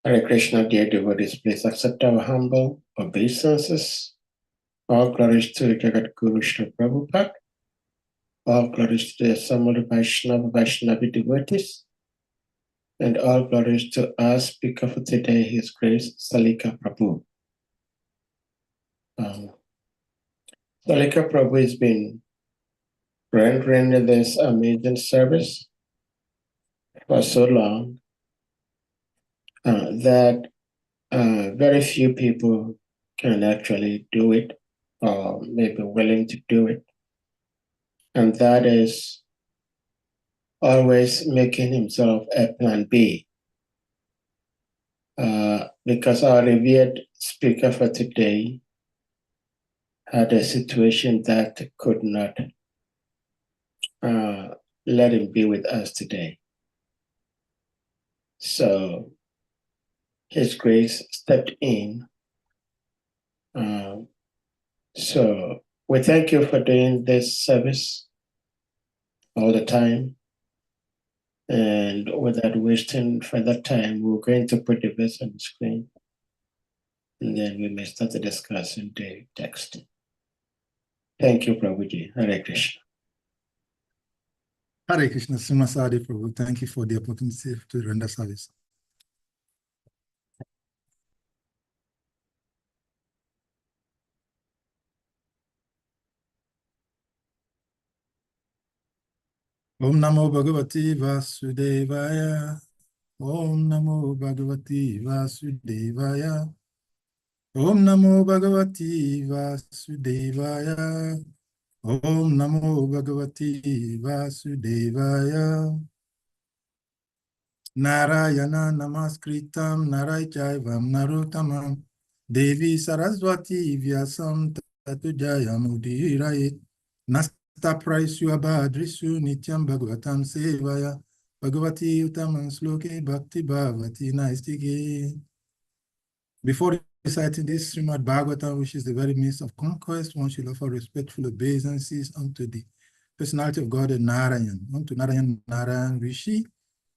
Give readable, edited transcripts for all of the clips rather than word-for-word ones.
Hare Krishna, dear devotees, please accept our humble obeisances. All glories to Jagat Guru Srila Prabhupada. All glories to the Samula Vaishnavi devotees. And all glories to our speaker for today, His Grace Salika Prabhu. Salika Prabhu has been rendering this amazing service for so long that very few people can actually do it or maybe willing to do it. And that is always making himself a plan B. Because our revered speaker for today had a situation that could not let him be with us today. So His Grace stepped in. So we thank you for doing this service all the time. And without wasting further time, we're going to put the verse on the screen. And then we may start discussing the text. Thank you, Prabhuji. Hare Krishna. Hare Krishna, Srimasadi Prabhu. Thank you for the opportunity to render service. Om Namo Bhagavati Vasudevaya. Om Namo Bhagavati Vasudevaya. Om Namo Bhagavati Vasudevaya. Om Namo Bhagavati Vasudevaya. Narayana Namaskritam Narayaivam Narottamam Devi Saraswati Vyasam Tatujayam Udhirayet Nasta Praisyu Abhadrisu Nityam Bhagavatam Sevaya Bhagavati Utamam Sloke Bhakti Bhavati Naistige. Before reciting this Srimad Bhagavatam, which is the very means of conquest, one should offer respectful obeisances unto the personality of God and Narayan, unto Narayan Rishi,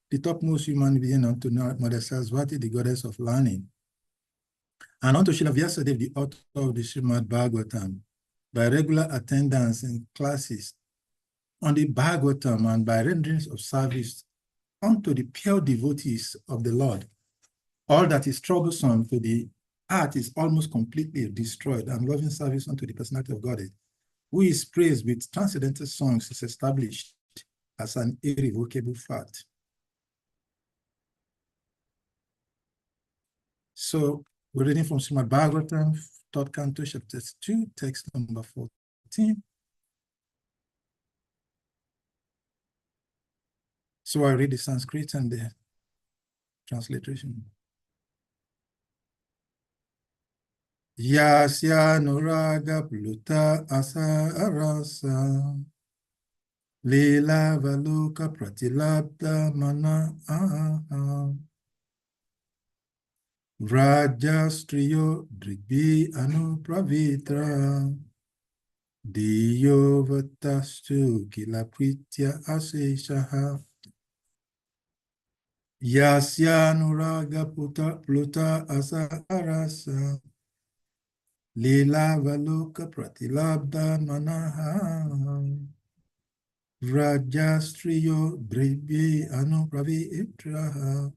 the topmost human being, unto Mother Saraswati, the goddess of learning, and unto Srila Vyasadeva, the author of the Srimad Bhagavatam, by regular attendance in classes on the Bhagavatam and by renderings of service unto the pure devotees of the Lord. All that is troublesome to the heart is almost completely destroyed, and loving service unto the personality of God, who is praised with transcendental songs, is established as an irrevocable fact. So we're reading from Srimad Bhagavatam, 3rd Canto, chapter 2, text number 14. So I read the Sanskrit and the transliteration. Yasya nuraga pluta asa arasa Lila valuka pratilabda mana Rajastriyo drigbi anupravitra Diyo vatastu kilapritya aseshaha Yasya nuraga pluta asa arasa Lila valuka pratilabda manaha Rajastriyo drigbi anupravitra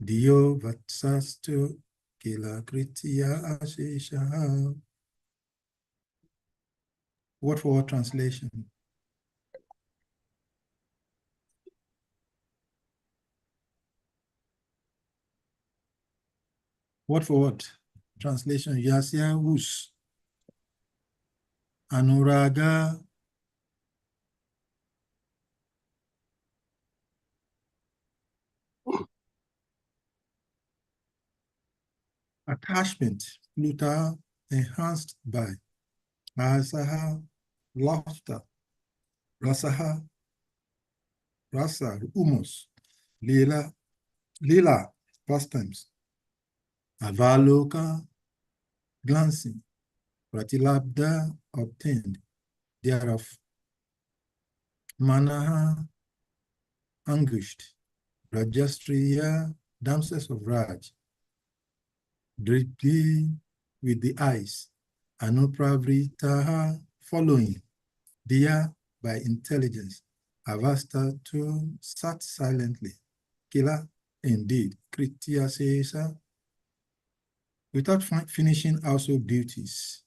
Diyo vatsastu kila kritya ashesha. Word for word translation. Word for word translation. Yasya whose anuraga attachment, pluta enhanced by asaha laughter, rasaha rasa humus, lila pastimes, avaloka glancing, pratilabda obtained, thereof, manaha anguished, rajastriya damsels of Raj, deeply with the eyes, Anupravritaha following, Diya by intelligence, Avasta too sat silently. Kila, indeed, Kritya says, without finishing household duties.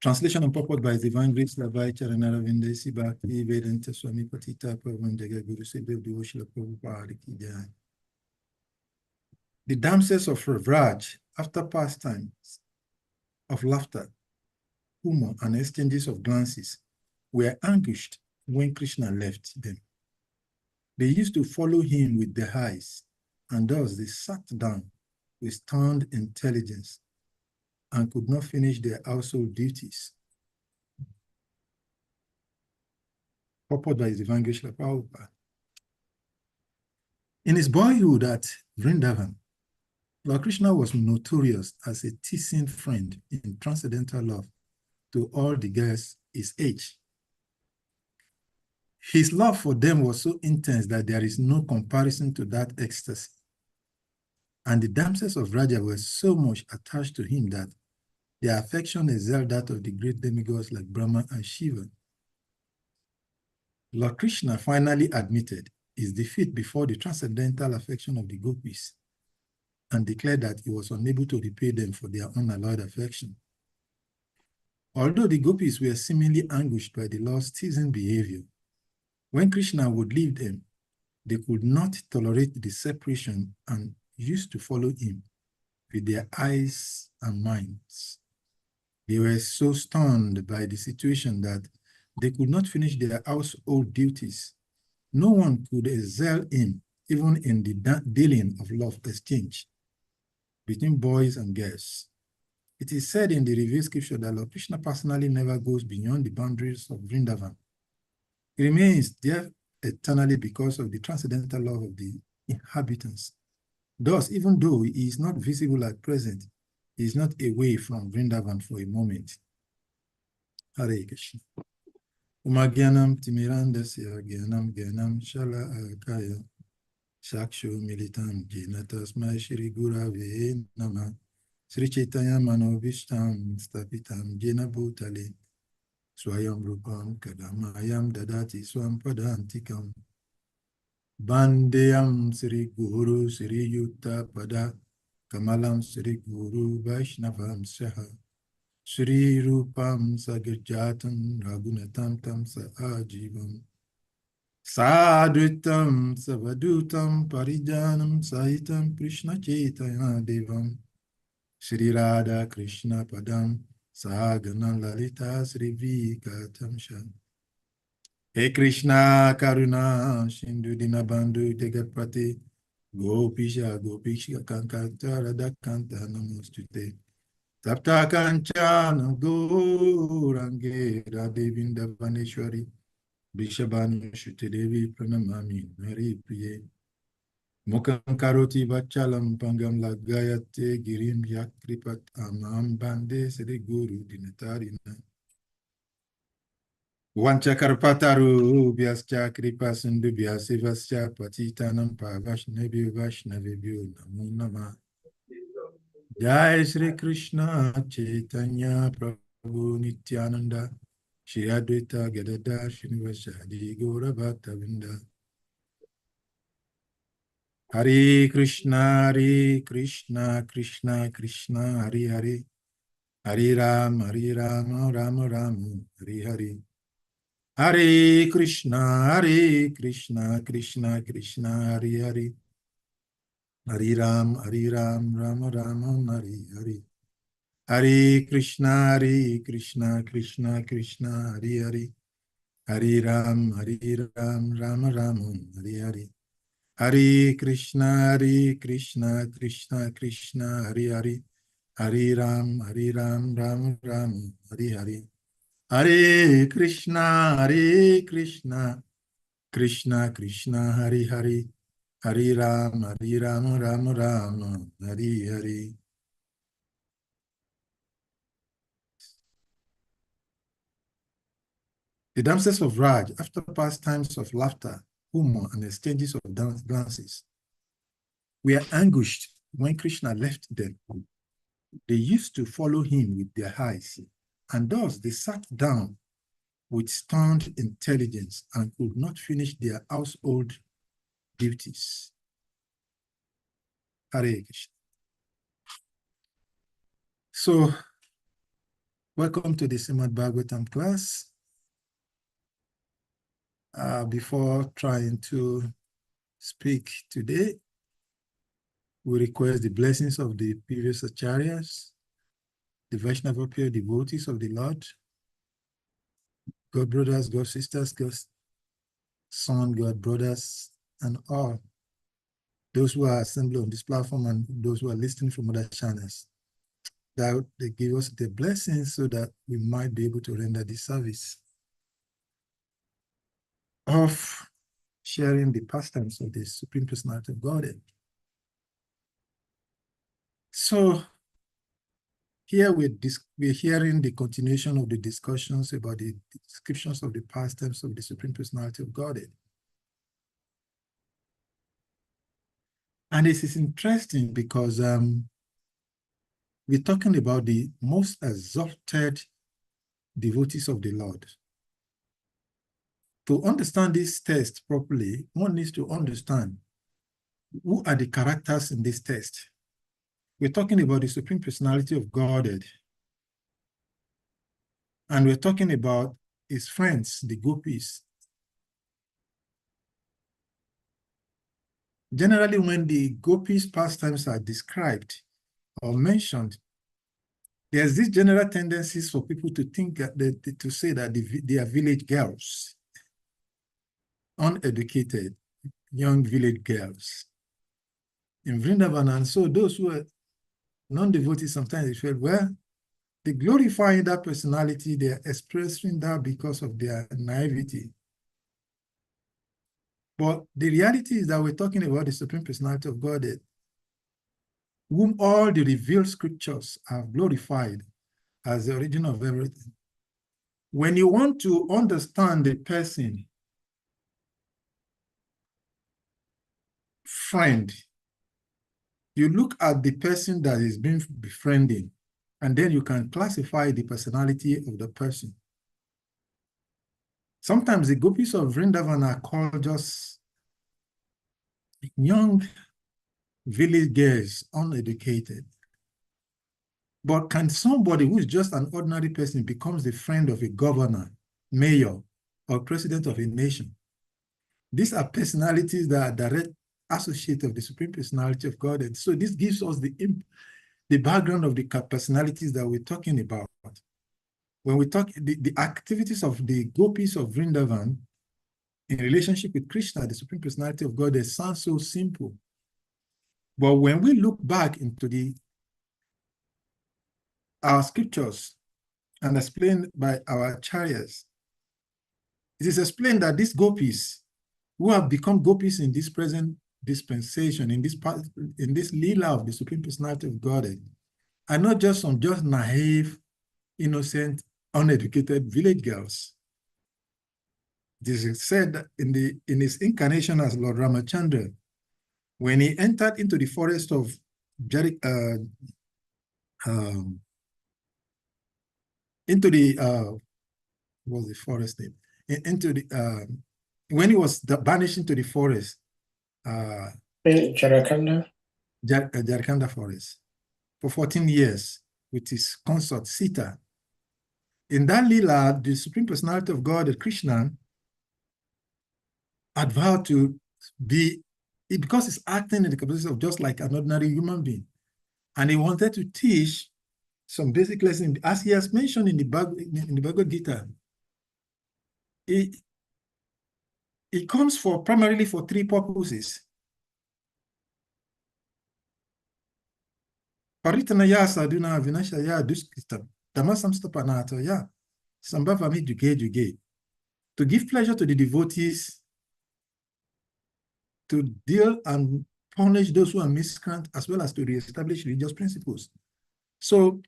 Translation and purport by Divine Grace Labai Charanara Vindesi Bhakti Vedanta Swami Patita Pavandaga Guru Siddha Devoshila Prabhupada Ki Jai. The damsels of Raj, after pastimes of laughter, humor, and exchanges of glances, were anguished when Krishna left them. They used to follow him with their eyes, and thus they sat down with stunned intelligence and could not finish their household duties. Purport by Divine Grace Prabhupada. In his boyhood at Vrindavan, Lord Krishna was notorious as a teasing friend in transcendental love to all the girls his age. His love for them was so intense that there is no comparison to that ecstasy. And the damsels of Raja were so much attached to him that their affection excelled that of the great demigods like Brahma and Shiva. Lord Krishna finally admitted his defeat before the transcendental affection of the gopis and declared that he was unable to repay them for their unalloyed affection. Although the gopis were seemingly anguished by the Lord's teasing behavior, when Krishna would leave them, they could not tolerate the separation and used to follow him with their eyes and minds. They were so stunned by the situation that they could not finish their household duties. No one could excel him, even in the dealing of love exchange between boys and girls. It is said in the revealed scripture that Lord Krishna personally never goes beyond the boundaries of Vrindavan. He remains there eternally because of the transcendental love of the inhabitants. Thus, even though he is not visible at present, he is not away from Vrindavan for a moment. Hare Krishna. Umagyanam timirandasya gyanam gyanam shala akaya shakshu militam jena tasmai shri gurave nama Sri Chaitanya Manobishtam Stapitam Jena Bhutale Swayam Rupam Kadamayam Dadati Swam Padantikam Bandeyam Sri Guru Sri Yutta Pada Kamalam Sri Guru Vaishnavam Saha Sri Rupam Sagirjatam Ragunatam Tam Saajivam Sadhutam Savadutam Parijanam Sahitam Krishna Chaitanya Devam Shri Radha Krishna Padam Sagana Lalita Sri Vikatam Shan. Hey Krishna Karuna Shindu Dinabandhu Tegapati Gopisha Kankata Radha Kanta Namostute Tapta Kanchana Gourange Radhevinda Vaneshwari Vishabhanu Shute Devi Pranamami Nari Priye Mukam karoti vachalam pangam lagayate girim yakripat amam bande sri guru dinatarina. Vancha karpataru vyascha kripa sindhu vyasivascha patitanam pavashnebhyo vaishnavebhyo namo namah. Jai Sri Krishna Chaitanya Prabhu Nityananda Shri Advaita Gadadhar Srinivasadi Gaura Bhaktavrinda. Hare Krishna, Krishna Krishna, Hare Hare, Hare Rama, Rama Rama, Hare Hare. Hare Krishna, Krishna Krishna, Hare Hare. Hare Rama, Rama Rama, Hare Hare. Hare Krishna, Krishna Krishna, Hare Hare. Hare Rama, Rama Rama, Hare Hare. Hare Krishna, Krishna Krishna, Hare Hare. Hare Rama, Rama Rama, Hare Hare. Hare Krishna, Krishna Krishna, Hare Hare. Hare Rama, Rama Rama, Hare Hare. The damsels of Raj, after pastimes of laughter, humor and exchanges of glances were anguished when Krishna left them. They used to follow him with their eyes, and thus they sat down with stunned intelligence and could not finish their household duties. Hare Krishna. So, welcome to the Srimad Bhagavatam class. Before trying to speak today, we request the blessings of the previous acharyas, the Vaishnava pure devotees of the Lord, God brothers, God sisters, God son, God brothers, and all those who are assembled on this platform and those who are listening from other channels, that they give us the blessings so that we might be able to render this service of sharing the pastimes of the Supreme Personality of Godhead. So here we're hearing the continuation of the discussions about the descriptions of the pastimes of the Supreme Personality of Godhead. And this is interesting because we're talking about the most exalted devotees of the Lord. To understand this text properly, one needs to understand who are the characters in this text. We're talking about the Supreme Personality of Godhead. And we're talking about his friends, the gopis. Generally, when the gopis' pastimes are described or mentioned, there's this general tendencies for people to think that to say that they are village girls, uneducated, young village girls in Vrindavan. And so those who are non-devotees, sometimes they feel, well, they glorifying that personality, they're expressing that because of their naivety. But the reality is that we're talking about the Supreme Personality of Godhead, whom all the revealed scriptures have glorified as the origin of everything. When you want to understand the person, friend, you look at the person that is being befriending, and then you can classify the personality of the person. Sometimes the gopis of Vrindavan are called just young village girls, uneducated. But can somebody who is just an ordinary person becomes the friend of a governor, mayor, or president of a nation? These are personalities that are direct associates of the Supreme Personality of God. And so this gives us the background of the personalities that we're talking about. When we talk, the activities of the gopis of Vrindavan in relationship with Krishna, the Supreme Personality of God, they sound so simple. But when we look back into our scriptures and explained by our acharyas, it is explained that these gopis who have become gopis in this present dispensation, in this lila of the Supreme Personality of Godhead, are not just some just naive, innocent, uneducated village girls. This is said that in his incarnation as Lord Ramachandra, when he entered into the forest of what's the forest name? When he was banished into the forest, Jarakanda? Jarkanda forest, for 14 years with his consort Sita. In that lila, the Supreme Personality of God, Krishna, had vowed to be, because he's acting in the capacity of just like an ordinary human being. And he wanted to teach some basic lessons, as he has mentioned in the Bhagavad Gita. It comes primarily for three purposes. Paritanaya sadhuna vinashaya duskritam dhammasamstapanataya sambhavami juge juge. To give pleasure to the devotees, to deal and punish those who are miscreant, as well as to reestablish religious principles. So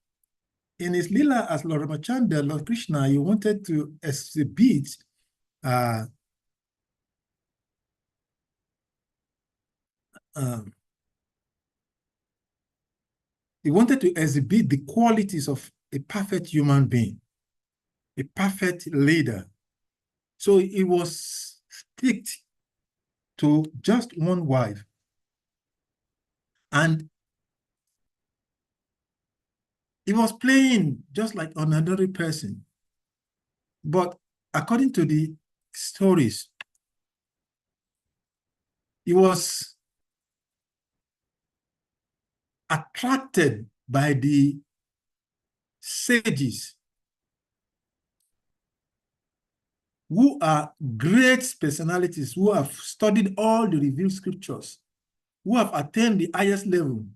in his lila as Lord Ramachandra, Lord Krishna, he wanted to exhibit he wanted to exhibit the qualities of a perfect human being, a perfect leader. So he was stick to just one wife. And he was playing just like another person. But according to the stories, he was attracted by the sages who are great personalities, who have studied all the revealed scriptures, who have attained the highest level,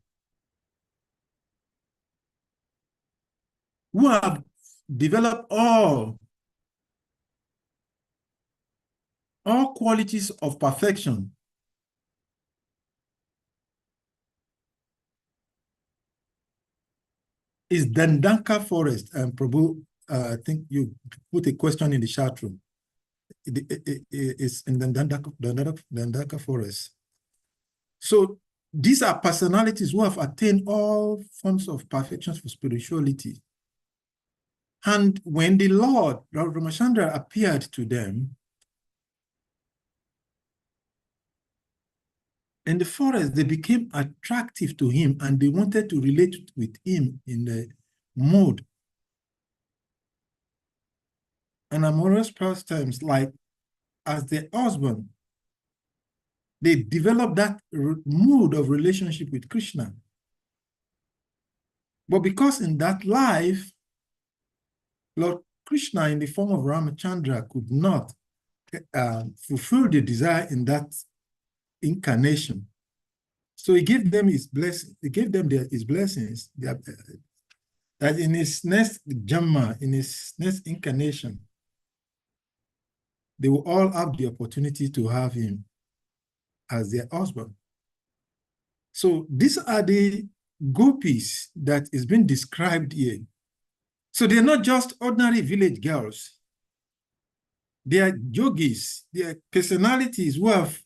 who have developed all qualities of perfection. Is Dandanka Forest, and Prabhu, I think you put a question in the chat room. It's in Dandaka Forest. So these are personalities who have attained all forms of perfection for spirituality. And when the Lord Ramachandra appeared to them in the forest, they became attractive to him and they wanted to relate with him in the mode and amorous pastimes, like as their husband. They developed that mood of relationship with Krishna. But because in that life, Lord Krishna in the form of Ramachandra could not fulfill the desire in that incarnation. So he gave them his blessing. He gave them his blessings. That in his next Jamma, in his next incarnation, they will all have the opportunity to have him as their husband. So these are the gopis that is being described here. So they're not just ordinary village girls. They are yogis. They are personalities who have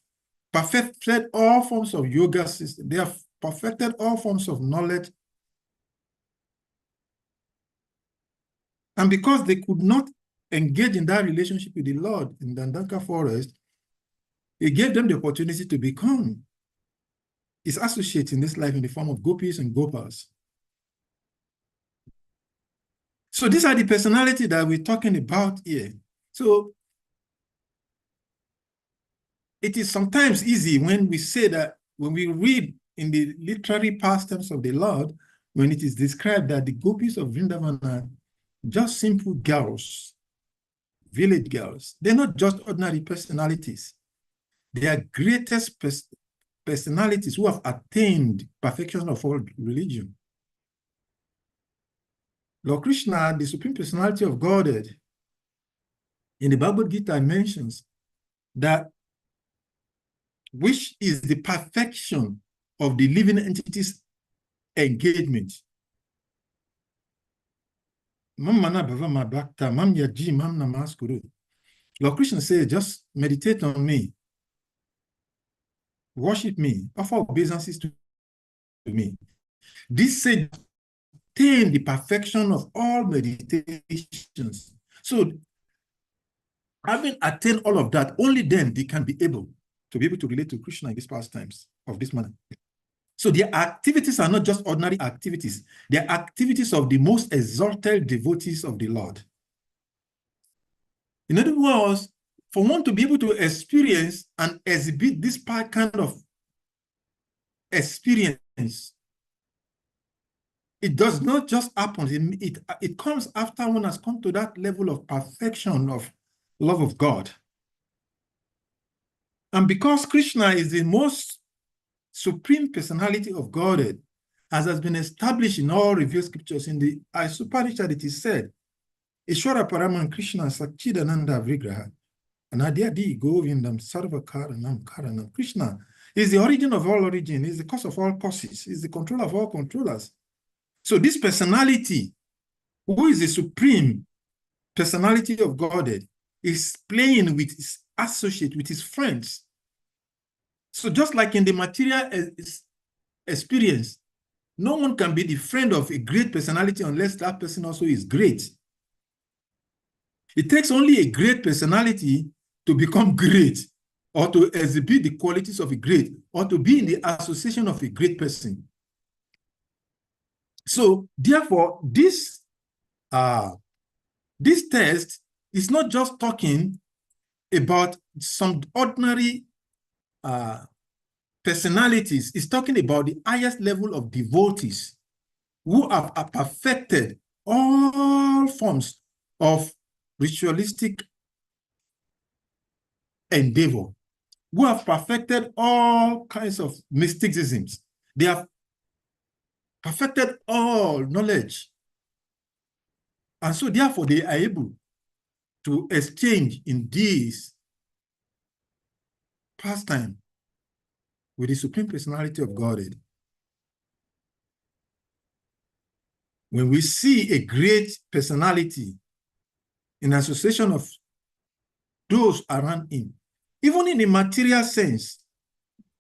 perfected all forms of yoga system. They have perfected all forms of knowledge. And because they could not engage in that relationship with the Lord in the Dandaka forest, he gave them the opportunity to become his associates in this life in the form of gopis and gopas. So these are the personality that we're talking about here. So it is sometimes easy when we say that, when we read in the literary past tense of the Lord, when it is described that the gopis of Vrindavan are just simple girls, village girls. They're not just ordinary personalities. They are greatest personalities who have attained perfection of all religion. Lord Krishna, the Supreme Personality of Godhead, in the Bhagavad Gita mentions that which is the perfection of the living entity's engagement. Lord Krishna says, just meditate on me, worship me, offer obeisances to me. This said, attain the perfection of all meditations. So, having attained all of that, only then they can be able to relate to Krishna in these pastimes of this manner. So their activities are not just ordinary activities. They are activities of the most exalted devotees of the Lord. In other words, for one to be able to experience and exhibit this kind of experience, it does not just happen. It comes after one has come to that level of perfection of love of God. And because Krishna is the most supreme personality of Godhead, as has been established in all revealed scriptures, in the Isupanishads, it is said, Ishwara Paraman Krishna Satchidananda Vigraha, Anadyadi Govindam Sarva Karanam Karanam. Krishna is the origin of all origin, is the cause of all causes, is the controller of all controllers. So this personality, who is the supreme personality of Godhead, is playing with his associate, with his friends. So just like in the material experience, no one can be the friend of a great personality unless that person also is great. It takes only a great personality to become great, or to exhibit the qualities of a great, or to be in the association of a great person. So therefore, this test is not just talking about some ordinary personalities. It's talking about the highest level of devotees who have perfected all forms of ritualistic endeavor, who have perfected all kinds of mysticisms. They have perfected all knowledge. And so therefore they are able to exchange in this pastime with the Supreme Personality of Godhead. When we see a great personality in association of those around him, even in a material sense,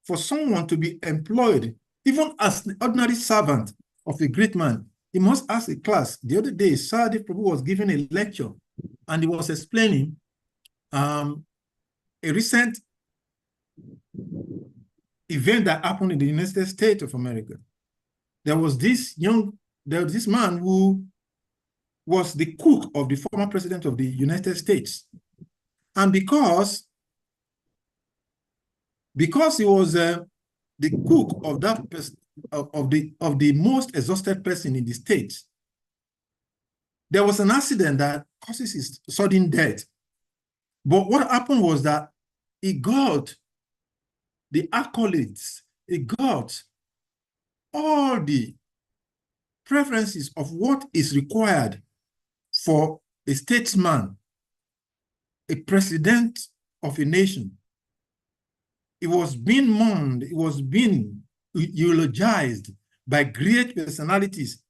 for someone to be employed, even as an ordinary servant of a great man, he must ask a class. The other day, Sadi Prabhu was giving a lecture, and he was explaining a recent event that happened in the United States of America. There was this man who was the cook of the former president of the United States. And because he was the cook of that of the most exhausted person in the States, there was an accident that causes his sudden death. But what happened was that he got the accolades, he got all the preferences of what is required for a statesman, a president of a nation. It was being mourned, it was being eulogized by great personalities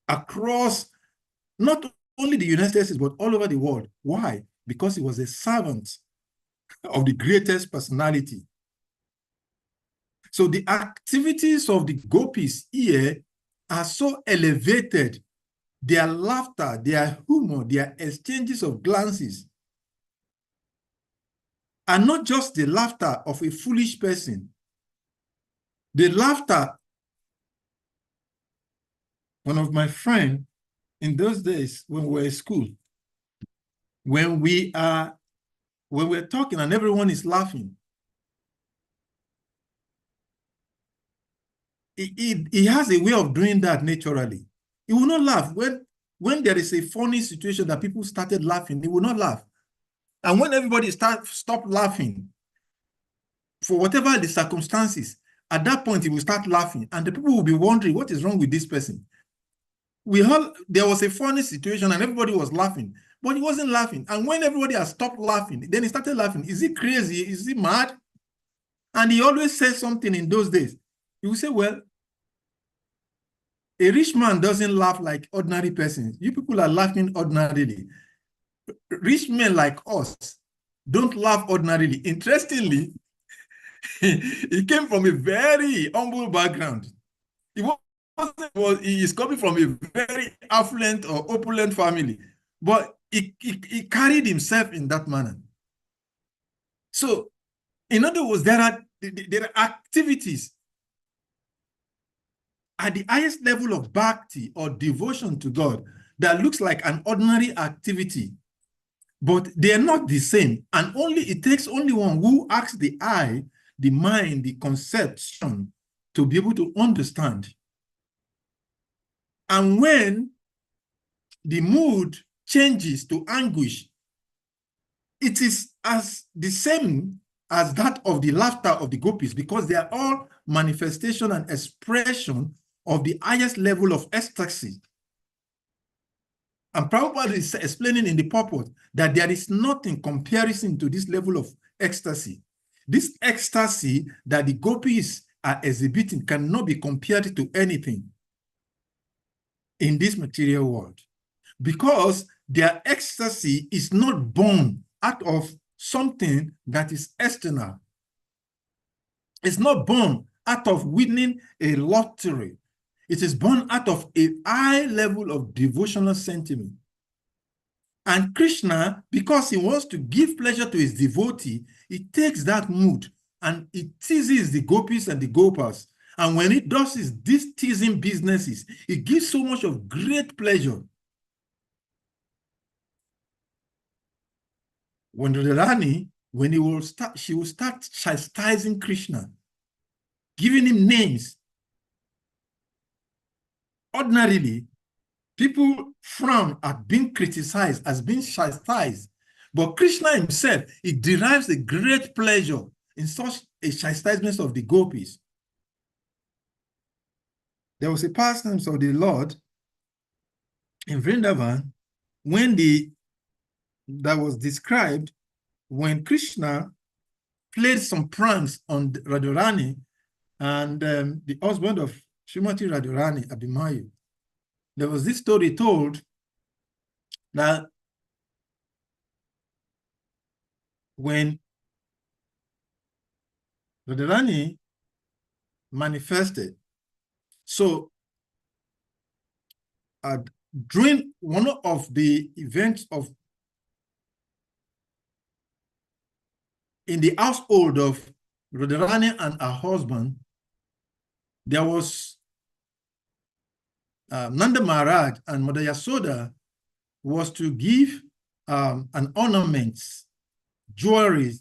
across not only the United States, but all over the world. Why? Because he was a servant of the greatest personality. So the activities of the gopis here are so elevated. Their laughter, their humor, their exchanges of glances are not just the laughter of a foolish person. The laughter, one of my friends in those days when we were in school, when we're talking and everyone is laughing, he has a way of doing that naturally. He will not laugh. When there is a funny situation that people started laughing, he will not laugh. And when everybody stop laughing, for whatever the circumstances, at that point, he will start laughing. And the people will be wondering, what is wrong with this person? There was a funny situation and everybody was laughing, but he wasn't laughing. And when everybody has stopped laughing, then he started laughing. Is he crazy? Is he mad? And he always says something in those days. He will say, well, a rich man doesn't laugh like ordinary persons. You people are laughing ordinarily. Rich men like us don't laugh ordinarily. Interestingly, he came from a very humble background. He is coming from a very affluent or opulent family, but he carried himself in that manner. So, in other words, there are activities at the highest level of bhakti or devotion to God that looks like an ordinary activity, but they are not the same. And it takes only one who acts the eye, the mind, the conception to be able to understand. And when the mood changes to anguish, it is as the same as that of the laughter of the gopis, because they are all manifestation and expression of the highest level of ecstasy. And Prabhupada is explaining in the purport that there is nothing comparison to this level of ecstasy. This ecstasy that the gopis are exhibiting cannot be compared to anything in this material world, because their ecstasy is not born out of something that is external. It's not born out of winning a lottery. It is born out of a high level of devotional sentiment. And Krishna, because he wants to give pleasure to his devotee, he takes that mood and he teases the gopis and the gopas. And when he does these teasing businesses, it gives so much of great pleasure. When Radharani, when she will start chastising Krishna, giving him names. Ordinarily, people frown at being criticized as being chastised. But Krishna himself, he derives a great pleasure in such a chastisement of the gopis. There was a pastime of the Lord in Vrindavan when that was described when Krishna played some pranks on Radharani and the husband of Srimati Radharani, Abhimanyu. There was this story told that when Radharani manifested, so during one of the events in the household of Radharani and her husband, there was Nanda Maharaj and Mother Yasoda was to give an ornament, jewelry,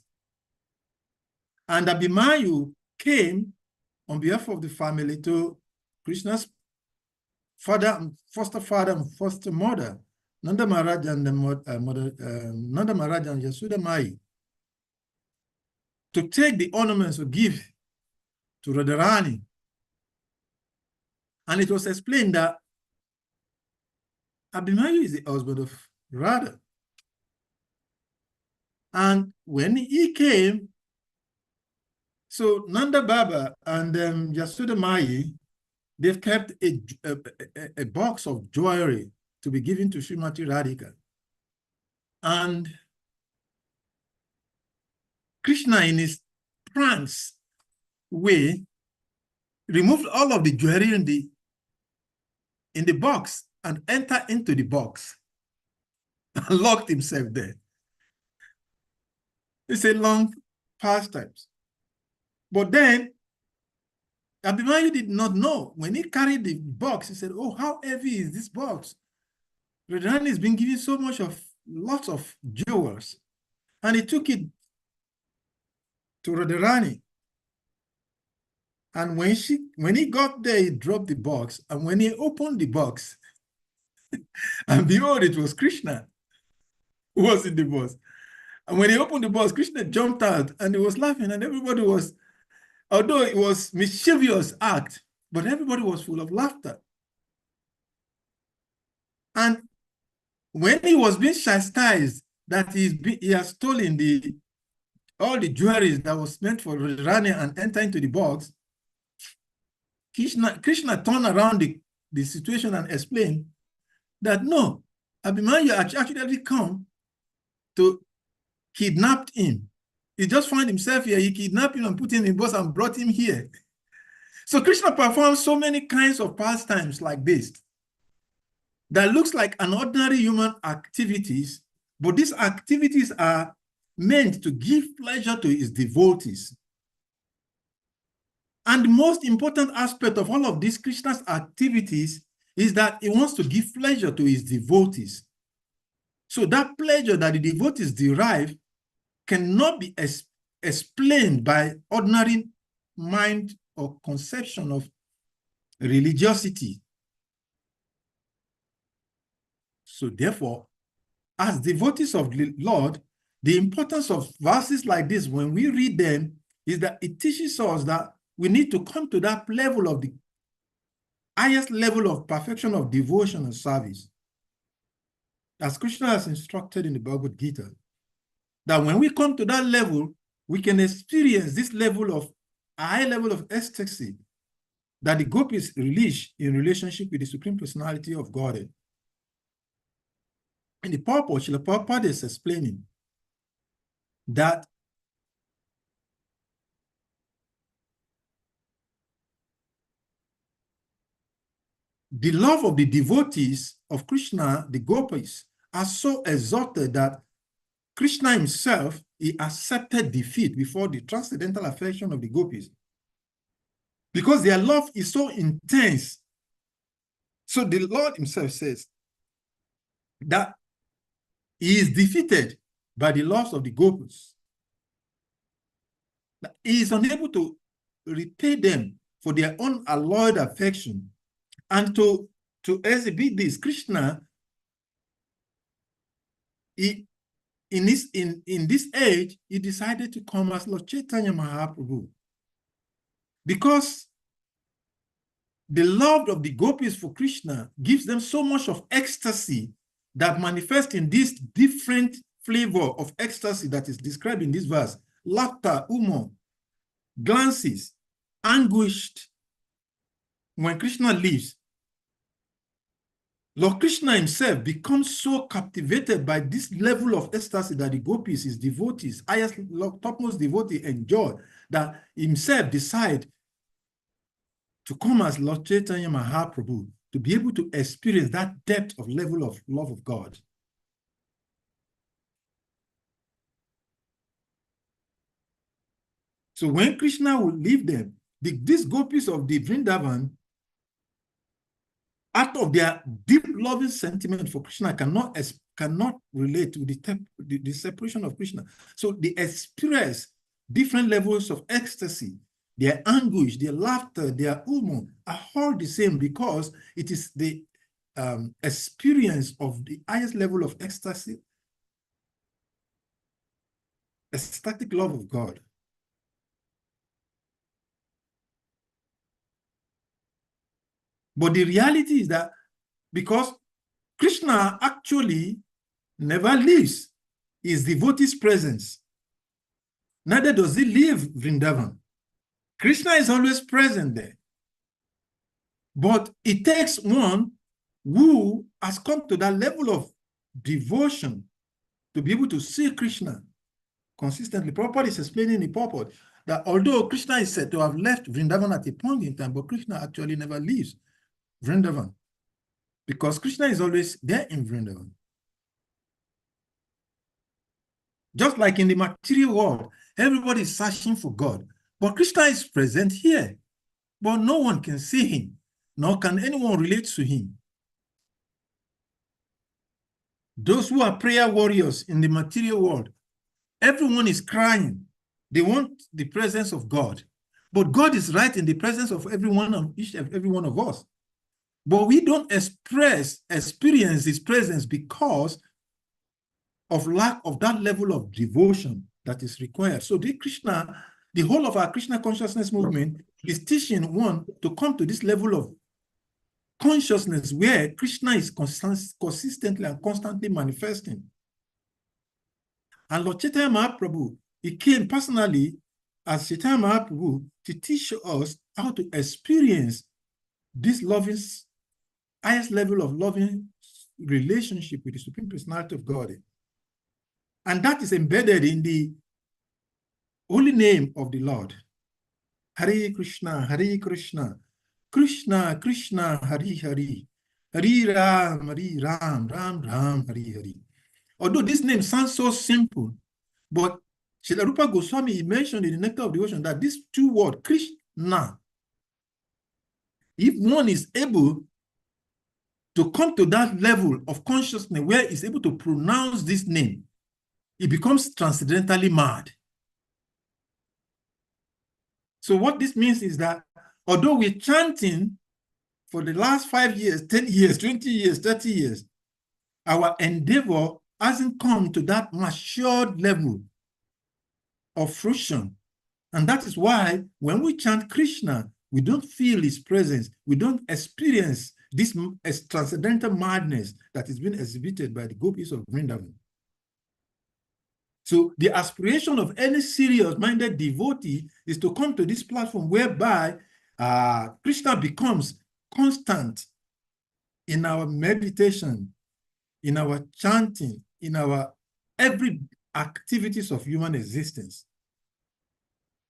and Abhimanyu came on behalf of the family to Krishna's foster father and foster mother, Nanda Maharaj and Nanda Maharaj and Yasoda Mai, to take the ornaments to give to Radharani. And it was explained that Abhimanyu is the husband of Radha. And when he came, so Nanda Baba and Yasoda Mai, they've kept a box of jewelry to be given to Srimati Radhika. And Krishna, in his trance way, removed all of the jewelry in the box and entered into the box and locked himself there. It's a long pastimes. But then Abhimanyu did not know. When he carried the box, he said, "Oh, how heavy is this box?" Radharani has been given so much of lots of jewels. And he took it to Radharani. And when he got there, he dropped the box. And when he opened the box, and behold, it was Krishna who was in the box. And when he opened the box, Krishna jumped out and he was laughing, and everybody was, although it was mischievous act, but everybody was full of laughter. And when he was being chastised that he has stolen all the jewelry that was meant for Radharani and enter into the box, Krishna turned around the situation and explained that no, Abhimanyu actually come to kidnap him. He just found himself here. He kidnapped him and put him in box and brought him here. So Krishna performs so many kinds of pastimes like this that looks like an ordinary human activities, but these activities are meant to give pleasure to his devotees. And the most important aspect of all of these Krishna's activities is that he wants to give pleasure to his devotees. So that pleasure that the devotees derive cannot be explained by ordinary mind or conception of religiosity. So therefore, as devotees of the Lord, the importance of verses like this, when we read them, is that it teaches us that we need to come to that level of the highest level of perfection of devotion and service. As Krishna has instructed in the Bhagavad Gita, that when we come to that level, we can experience this level of a high level of ecstasy that the gopis release in relationship with the Supreme Personality of Godhead. In the purport, Srila Prabhupada is explaining that the love of the devotees of Krishna, the gopis, are so exalted that Krishna himself, he accepted defeat before the transcendental affection of the gopis, because their love is so intense. So the Lord himself says that he is defeated by the loves of the gopis. He is unable to repay them for their unalloyed affection. And to exhibit this, Krishna, in this age, he decided to come as Lord Chaitanya Mahaprabhu. Because the love of the gopis for Krishna gives them so much of ecstasy that manifests in this different flavor of ecstasy that is described in this verse: laughter, humor, glances, anguished. When Krishna leaves, Lord Krishna himself becomes so captivated by this level of ecstasy that the gopis, his devotees, highest, topmost devotee, enjoy, that himself decide to come as Lord Chaitanya Mahaprabhu to be able to experience that depth of level of love of God. So when Krishna will leave them, these gopis of the Vrindavan, out of their deep loving sentiment for Krishna, cannot relate to the separation of Krishna. So they express different levels of ecstasy. Their anguish, their laughter, their humor are all the same, because it is the experience of the highest level of ecstasy, ecstatic love of God. But the reality is that because Krishna actually never leaves his devotees' presence, neither does he leave Vrindavan. Krishna is always present there. But it takes one who has come to that level of devotion to be able to see Krishna consistently. Prabhupada is explaining in the purport that although Krishna is said to have left Vrindavan at a point in time, but Krishna actually never leaves Vrindavan, because Krishna is always there in Vrindavan. Just like in the material world, everybody is searching for God, but Krishna is present here, but no one can see him, nor can anyone relate to him. Those who are prayer warriors in the material world, everyone is crying. They want the presence of God, but God is right in the presence of every one of us. But we don't experience his presence because of lack of that level of devotion that is required. So the whole of our Krishna consciousness movement is teaching one to come to this level of consciousness where Krishna is consistently and constantly manifesting. And Lord Chaitanya Mahaprabhu, he came personally as Chaitanya Mahaprabhu to teach us how to experience this loving, highest level of loving relationship with the Supreme Personality of God. And that is embedded in the holy name of the Lord. Hare Krishna, Krishna Krishna, Hare Hare, Hare Ram, Ram Ram, Hare Hare. Although this name sounds so simple, but Srila Rupa Goswami, he mentioned in the Nectar of Devotion that these two words, Krishna, if one is able to come to that level of consciousness where he's able to pronounce this name, he becomes transcendentally mad. So what this means is that although we're chanting for the last 5 years, 10 years, 20 years, 30 years, our endeavor hasn't come to that matured level of fruition. And that is why when we chant Krishna, we don't feel his presence. We don't experience this transcendental madness that is being exhibited by the gopis of Vrindavan. So the aspiration of any serious-minded devotee is to come to this platform whereby Krishna becomes constant in our meditation, in our chanting, in our every activities of human existence.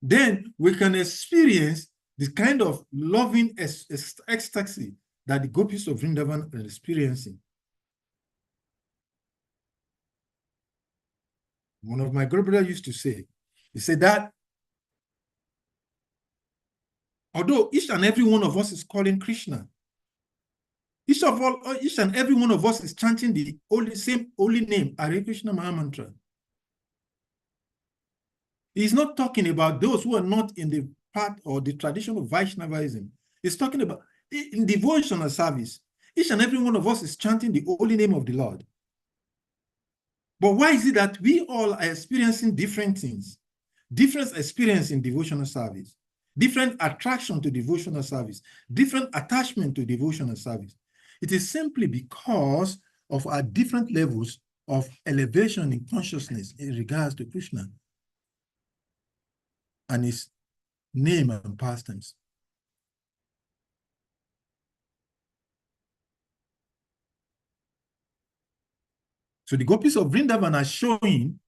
Then we can experience this kind of loving ecstasy that the gopis of Vrindavan are experiencing. One of my Guru brothers used to say, he said that although each and every one of us is calling Krishna, each and every one of us is chanting the same holy name, Hare Krishna Mahamantra. He's not talking about those who are not in the path or the tradition of Vaishnavism. He's talking about in devotional service. Each and every one of us is chanting the holy name of the Lord. But why is it that we all are experiencing different things? Different experience in devotional service, different attraction to devotional service, different attachment to devotional service. It is simply because of our different levels of elevation in consciousness in regards to Krishna and his name and pastimes. So the gopis of Vrindavan are showing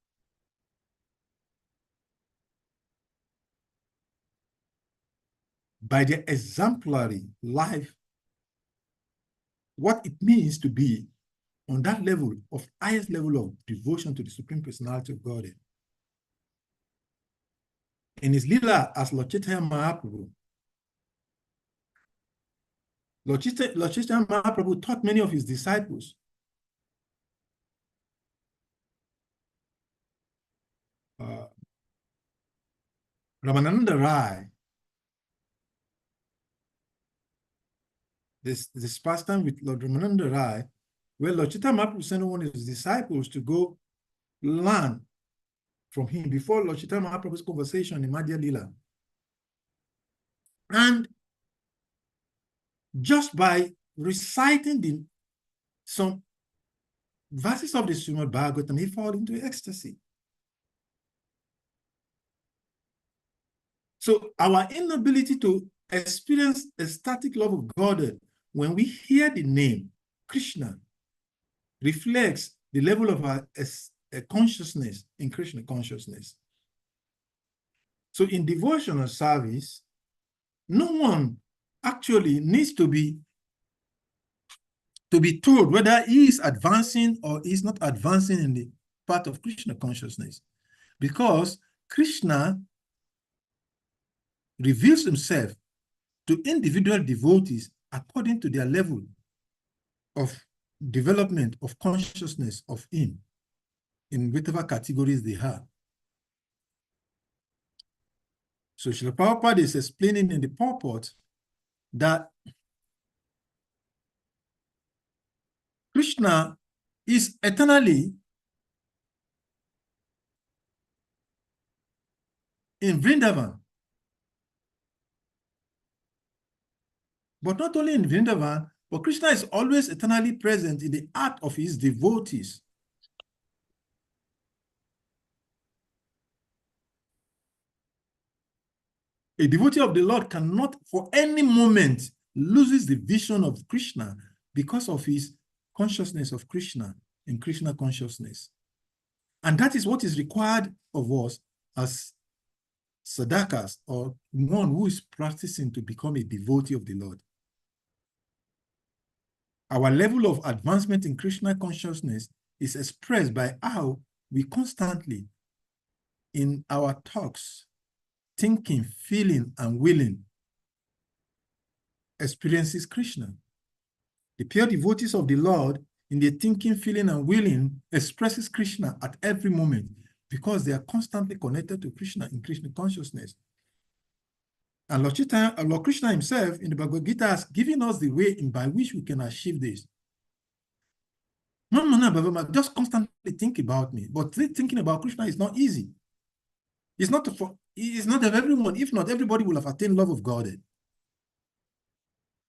by their exemplary life what it means to be on that level of highest level of devotion to the Supreme Personality of Godhead. In his lila as Lord Chaitanya Mahaprabhu, Lord Chaitanya Mahaprabhu taught many of his disciples Ramananda Rai, this pastime with Lord Ramananda Rai, where Lord Chaitanya Mahaprabhu sent one of his disciples to go learn from him before Lord Chaitanya Mahaprabhu's conversation in Madhya Lila. And just by reciting some verses of the Srimad Bhagavatam, he fell into ecstasy. So our inability to experience ecstatic love of God when we hear the name Krishna reflects the level of our consciousness in Krishna consciousness. So in devotional service, no one actually needs to be told whether he is advancing or is not advancing in the path of Krishna consciousness, because Krishna reveals himself to individual devotees according to their level of development of consciousness of him in whatever categories they have. So Srila Prabhupada is explaining in the purport that Krishna is eternally in Vrindavan. But not only in Vrindavan, but Krishna is always eternally present in the heart of his devotees. A devotee of the Lord cannot for any moment loses the vision of Krishna because of his consciousness of Krishna and Krishna consciousness. And that is what is required of us as sadhakas, or one who is practicing to become a devotee of the Lord. Our level of advancement in Krishna consciousness is expressed by how we constantly, in our talks, thinking, feeling, and willing, experiences Krishna. The pure devotees of the Lord, in their thinking, feeling, and willing, expresses Krishna at every moment because they are constantly connected to Krishna in Krishna consciousness. And Lord Krishna himself in the Bhagavad Gita has given us the way by which we can achieve this. No, just constantly think about me. But thinking about Krishna is not easy. It's not of everyone. If not, everybody will have attained love of God.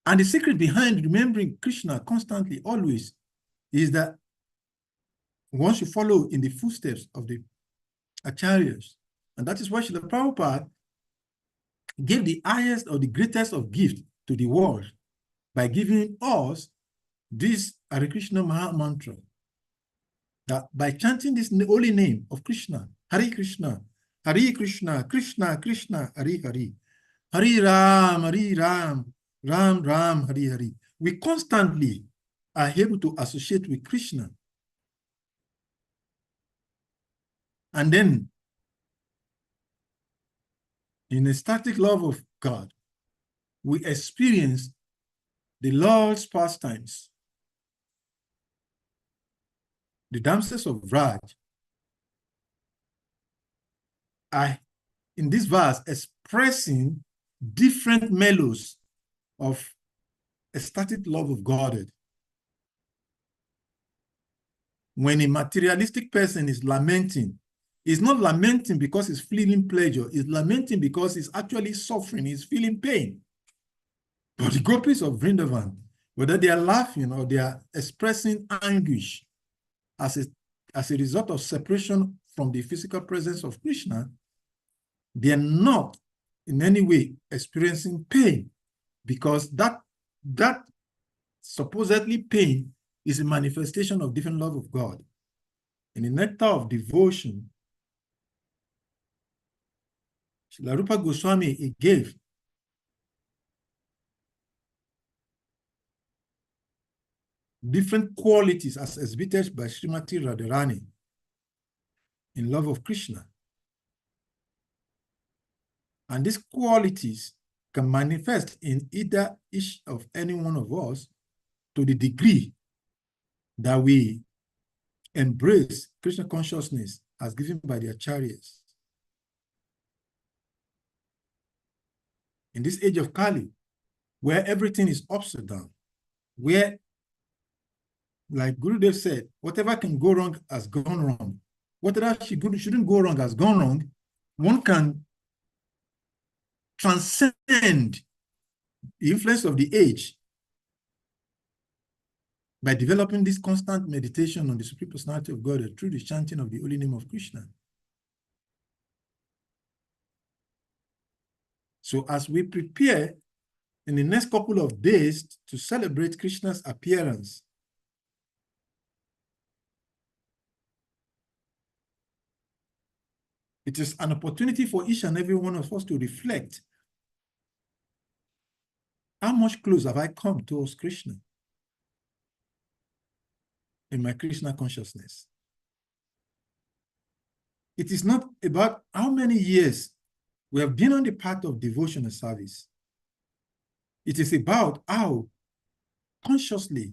And the secret behind remembering Krishna constantly, always, is that once you follow in the footsteps of the acharyas, and that is why Srila Prabhupada gave the highest or the greatest of gifts to the world by giving us this Hare Krishna Maha Mantra. That by chanting this holy name of Krishna, Hare Krishna, Krishna Krishna, Hare Hare, Hare Ram, Ram Ram, Hare Hare. we constantly are able to associate with Krishna. And then, in a static love of God, we experience the Lord's pastimes. The damsels of Vraj are, in this verse, expressing different mellows of ecstatic love of God. When a materialistic person is lamenting, he's not lamenting because he's feeling pleasure, he's lamenting because he's actually suffering, he's feeling pain. But the gopis of Vrindavan, whether they are laughing or they are expressing anguish as a result of separation from the physical presence of Krishna, they are not in any way experiencing pain, because that supposedly pain is a manifestation of different love of God. In the nectar of devotion, Srila Rupa Goswami, he gave different qualities as exhibited by Srimati Radharani in love of Krishna. And these qualities can manifest in either each of any one of us to the degree that we embrace Krishna consciousness as given by the acharyas. In this age of Kali, where everything is upside down, where, like Gurudev said, whatever can go wrong has gone wrong. Whatever shouldn't go wrong has gone wrong. One can transcend the influence of the age by developing this constant meditation on the Supreme Personality of God through the chanting of the holy name of Krishna. So as we prepare in the next couple of days to celebrate Krishna's appearance, it is an opportunity for each and every one of us to reflect, how much closer have I come towards Krishna in my Krishna consciousness? It is not about how many years we have been on the path of devotion and service. It is about how consciously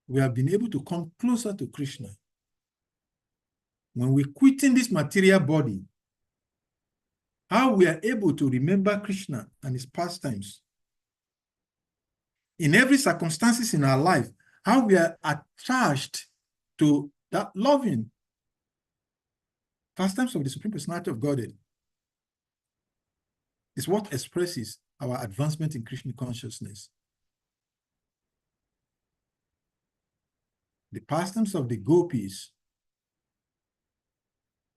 we have been able to come closer to Krishna. When we're quitting this material body, how we are able to remember Krishna and his pastimes. In every circumstances in our life, how we are attached to that loving pastimes of the Supreme Personality of Godhead is what expresses our advancement in Krishna consciousness. The pastimes of the gopis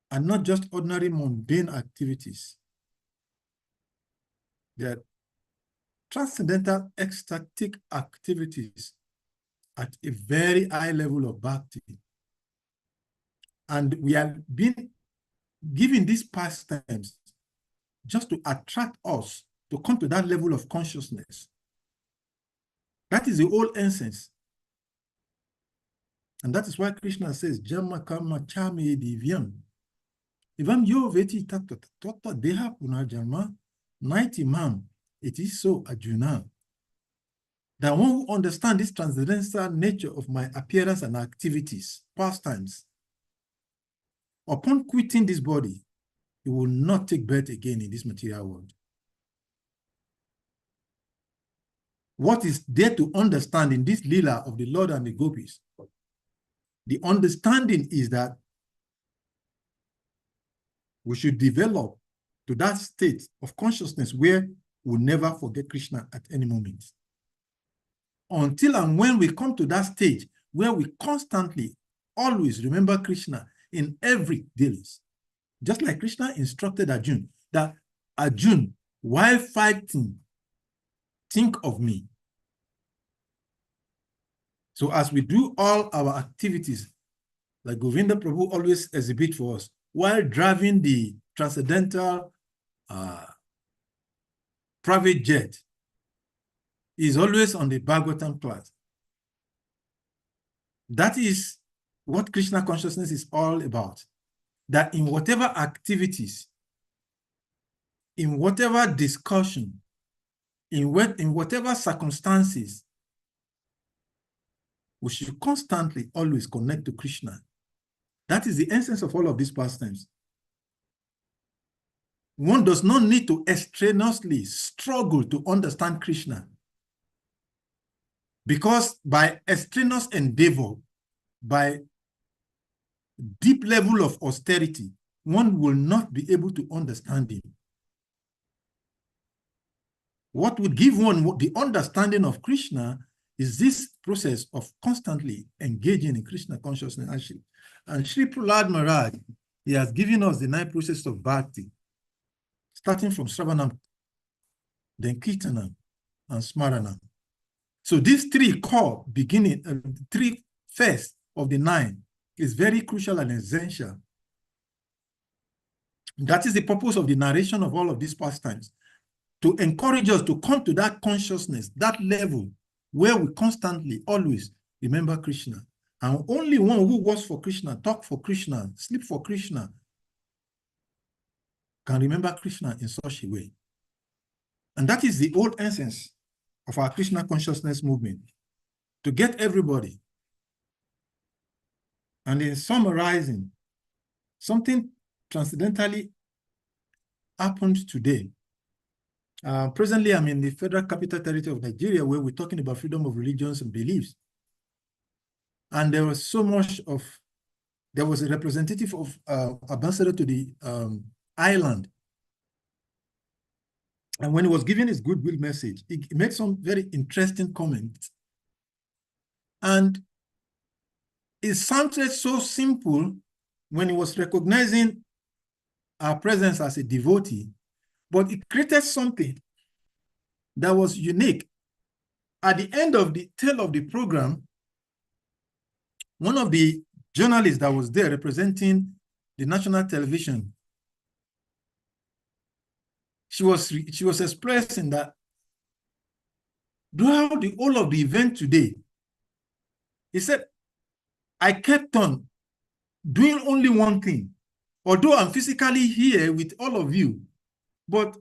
are not just ordinary mundane activities. They are transcendental ecstatic activities at a very high level of bhakti. And we are being given these pastimes just to attract us to come to that level of consciousness. That is the whole essence. And that is why Krishna says, Jamma kama chame divyam. Ivam yo veti tatta deha punajama, night imam, it is so Arjuna. That one who understands this transcendental nature of my appearance and activities, pastimes, upon quitting this body, he will not take birth again in this material world. What is there to understand in this lila of the Lord and the gopis? The understanding is that we should develop to that state of consciousness where we'll never forget Krishna at any moment. Until and when we come to that stage where we constantly, always remember Krishna in every dealings. Just like Krishna instructed Arjuna, that Arjuna, while fighting, think of me. So as we do all our activities, like Govinda Prabhu always exhibit for us, while driving the transcendental private jet, is always on the Bhagavatam class. That is what Krishna consciousness is all about. That in whatever activities, in whatever discussion, in whatever circumstances, we should constantly always connect to Krishna. That is the essence of all of these pastimes. One does not need to strenuously struggle to understand Krishna, because by strenuous endeavor, by deep level of austerity, one will not be able to understand him. What would give one the understanding of Krishna is this process of constantly engaging in Krishna consciousness. And Sri Prahlad Maharaj, he has given us the 9 processes of bhakti, starting from Sravanam, then Kirtanam, and Smaranam. So these 3 core beginning, 3 first of the 9 is very crucial and essential. That is the purpose of the narration of all of these pastimes, to encourage us to come to that consciousness, that level where we constantly, always remember Krishna. And only one who works for Krishna, talk for Krishna, sleep for Krishna, can remember Krishna in such a way. And that is the old essence of our Krishna consciousness movement, to get everybody. And in summarizing, something transcendentally happened today. Presently, I'm in the Federal Capital Territory of Nigeria, where we're talking about freedom of religions and beliefs. And there was so much of, there was a representative of ambassador to the island. And when he was giving his goodwill message, he made some very interesting comments. And it sounded so simple when he was recognizing our presence as a devotee, but it created something that was unique. At the end of the tail of the program, one of the journalists that was there representing the national television, she was expressing that throughout the whole of the event today, he said, I kept on doing only one thing. Although I'm physically here with all of you, but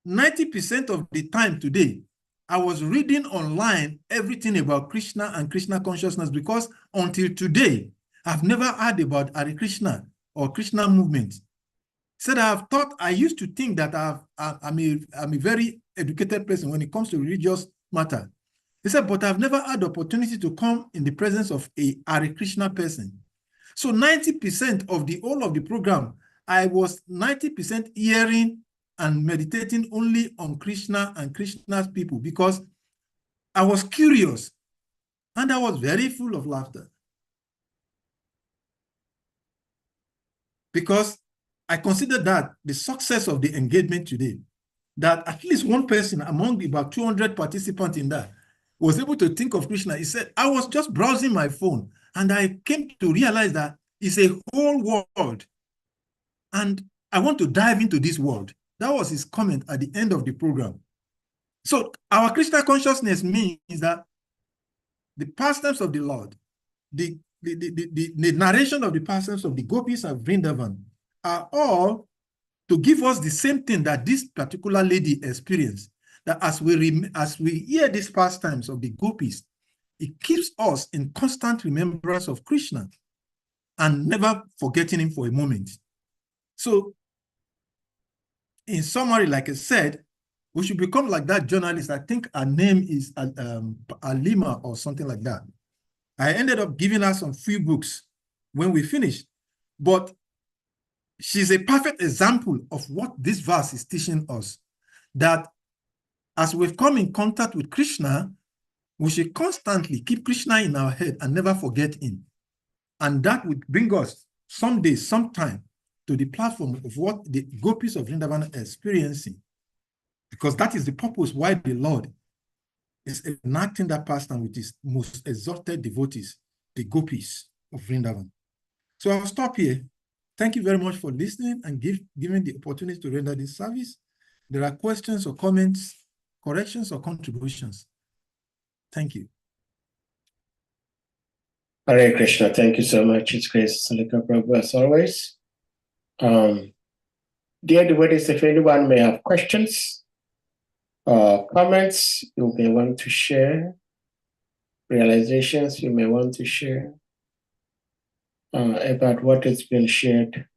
90% of the time today, I was reading online everything about Krishna and Krishna consciousness, because until today, I've never heard about Hare Krishna or Krishna movement. Said I used to think that I'm a very educated person when it comes to religious matter. He said, but I've never had the opportunity to come in the presence of a Hare Krishna person. So 90% of the whole of the program, I was 90% hearing and meditating only on Krishna and Krishna's people, because I was curious and I was very full of laughter. Because I consider that the success of the engagement today, that at least one person among about 200 participants in that was able to think of Krishna. He said, I was just browsing my phone and I came to realize that it's a whole world and I want to dive into this world. That was his comment at the end of the program. So our Krishna consciousness means that the pastimes of the Lord, the narration of the pastimes of the gopis of Vrindavan are all to give us the same thing that this particular lady experienced, that as we hear these pastimes of the gopis, it keeps us in constant remembrance of Krishna and never forgetting him for a moment. So, in summary, like I said, we should become like that journalist. I think her name is Alima or something like that. I ended up giving her some free books when we finished, but she's a perfect example of what this verse is teaching us, that as we've come in contact with Krishna, we should constantly keep Krishna in our head and never forget him. And that would bring us someday, sometime, to the platform of what the gopis of Vrindavan are experiencing. Because that is the purpose why the Lord is enacting that pastime with his most exalted devotees, the gopis of Vrindavan. So I'll stop here. Thank you very much for listening and giving the opportunity to render this service. There are questions or comments corrections or contributions? Thank you. Hare Krishna, thank you so much. It's Grace Salika Prabhu as always. Dear devotees, if anyone may have questions or comments you may want to share, realizations you may want to share about what has been shared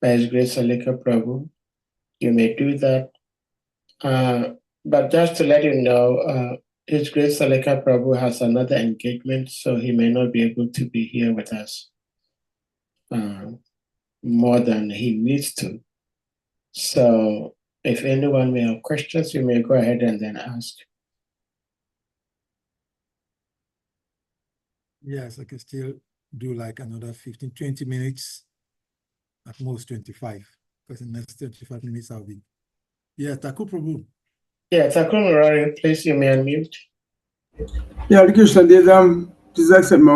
by His Grace Salika Prabhu, you may do that. But just to let you know, His Grace Salika Prabhu has another engagement, so he may not be able to be here with us more than he needs to. So if anyone may have questions, you may go ahead and then ask. Yes, I can still do like another 15, 20 minutes, at most 25, because in the next 25 minutes I'll be. Yeah, Thakur Prabhu. Yeah, Thakur Murari, please, you may unmute. Yeah, the question is, please accept my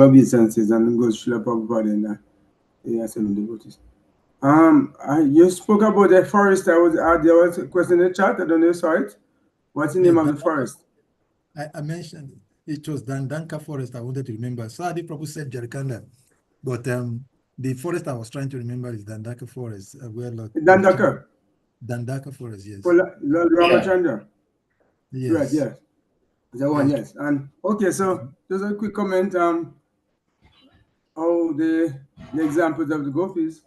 obeisances and go to Srila Prabhupada and yes, and devotees. You spoke about the forest. There was a question in the chat. I don't know, saw it. What's the name of the forest? I mentioned it was Dandanka Forest. I wanted to remember. Sadi Prabhu said Jarkanda, but the forest I was trying to remember is Dandaka Forest. Dandaka. Dandaka Forest, yes. For Ramachandra. Yes. Right, yes. The one, yes. And okay, so just a quick comment. How the examples of the gopis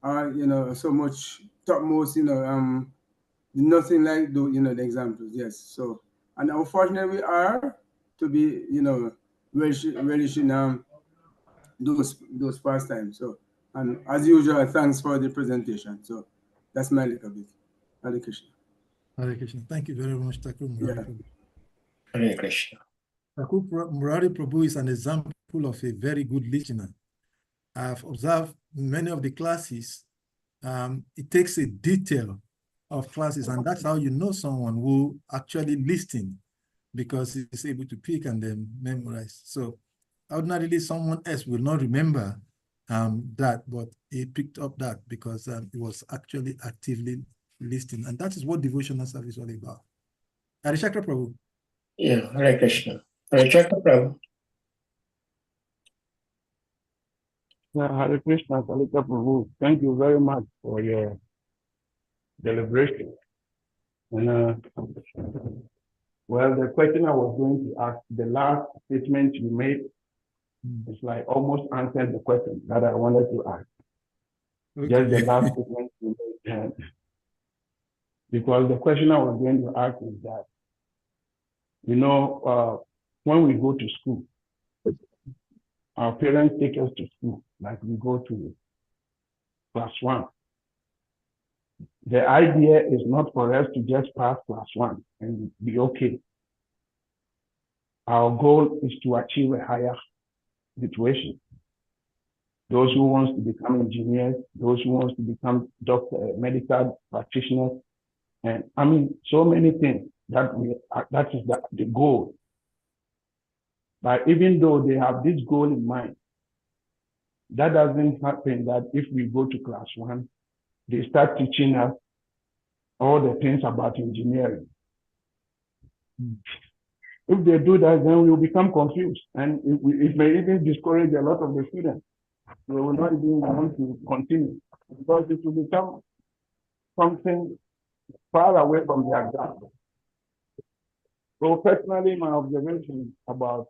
are, so much topmost, nothing like the examples, yes. So, and unfortunately we are to be, relishing those pastimes. So, and as usual, thanks for the presentation. So that's my little bit. Hare Krishna. Hare Krishna. Thank you very much, Thakur Murari Prabhu. Hare Krishna. Thakur Murari Prabhu is an example of a very good listener. I've observed many of the classes, it takes a detail of classes, and that's how you know someone who actually listens, because he's able to pick and then memorize. So ordinarily someone else will not remember that, but he picked up that because he was actually actively listening, and that is what devotional service is all about. Hare Chakra Prabhu. Yeah, Hare Krishna. Hare Chakra Prabhu. Hare Krishna, Salika Prabhu. Thank you very much for your deliberation. And well, the question I was going to ask, the last statement you made, is like almost answered the question that I wanted to ask. Okay. Just the last statement you made, because the question I was going to ask is that, when we go to school, our parents take us to school, like we go to class 1. The idea is not for us to just pass class 1 and be okay. Our goal is to achieve a higher situation. Those who want to become engineers, those who want to become medical practitioners, and I mean, so many things that is the goal. But even though they have this goal in mind, that doesn't happen that if we go to class 1, they start teaching us all the things about engineering. If they do that, then we will become confused, and it may even discourage a lot of the students. They will not even want to continue because it will become something far away from their grasp. So personally, my observation about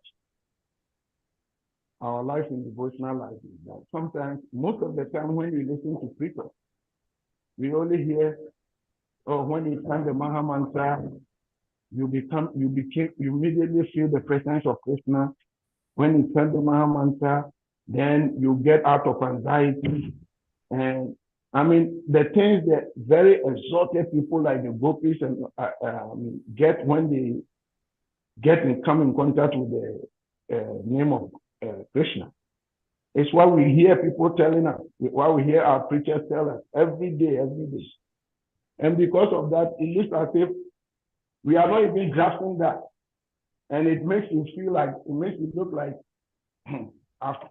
our life in devotional life is that sometimes, most of the time when you listen to preachers, we only hear, when you chant the Maha Mantra, you immediately feel the presence of Krishna. When you chant the Maha Mantra, then you get out of anxiety. And I mean, the things that very exalted people like the gopis and get when they come in contact with the name of Krishna. It's what we hear people telling us, what we hear our preachers tell us every day. And because of that, it looks as if we are not even grasping that. And it makes you feel like, it makes it look like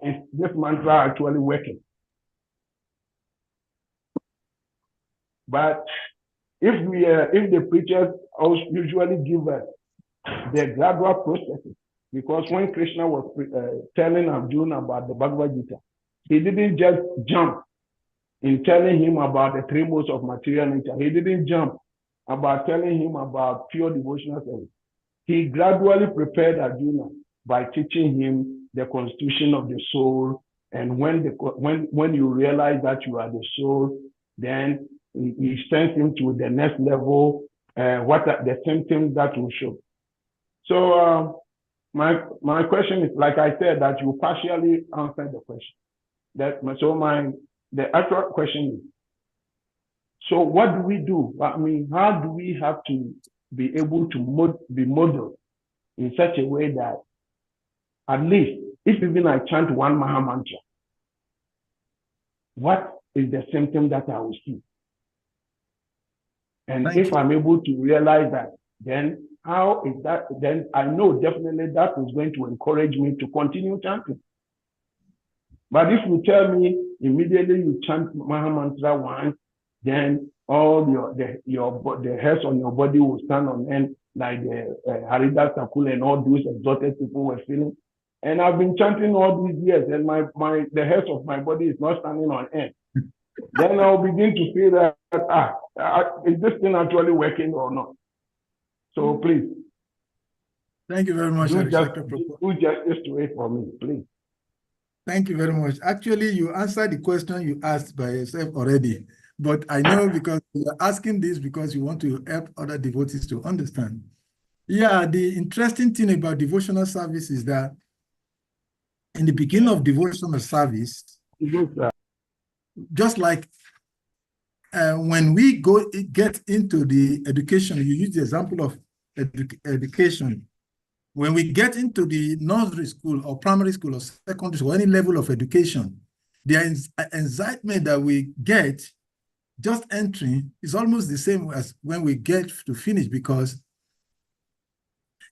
is this mantra actually working? But if the preachers also usually give us the gradual processes, because when Krishna was telling Arjuna about the Bhagavad Gita, he didn't just jump in telling him about the three modes of material nature. He didn't jump about telling him about pure devotional service. He gradually prepared Arjuna by teaching him the constitution of the soul. And when you realize that you are the soul, then he sends him to the next level, what are the symptoms that will show. So my question is, like I said, that you partially answered the question. The actual question is, so what do we do? I mean, how do we have to be able to be modeled in such a way that at least if even I chant one Maha Mantra, what is the symptom that I will see? And if I'm able to realize that, then how is that? Then I know definitely that is going to encourage me to continue chanting. But if you tell me immediately you chant Maha Mantra once, then all the hairs on your body will stand on end, like the Haridas Thakura and all those exalted people were feeling. And I've been chanting all these years, and the hairs of my body is not standing on end. Then I'll begin to feel that is this thing actually working or not? So please. Thank you very much. Do justice to it for me, please. Thank you very much. Actually, you answered the question you asked by yourself already. But I know because you're asking this because you want to help other devotees to understand. Yeah, the interesting thing about devotional service is that in the beginning of devotional service, just like when we get into the education, you use the example of education. When we get into the nursery school or primary school or secondary school, any level of education, the excitement that we get just entering is almost the same as when we get to finish, because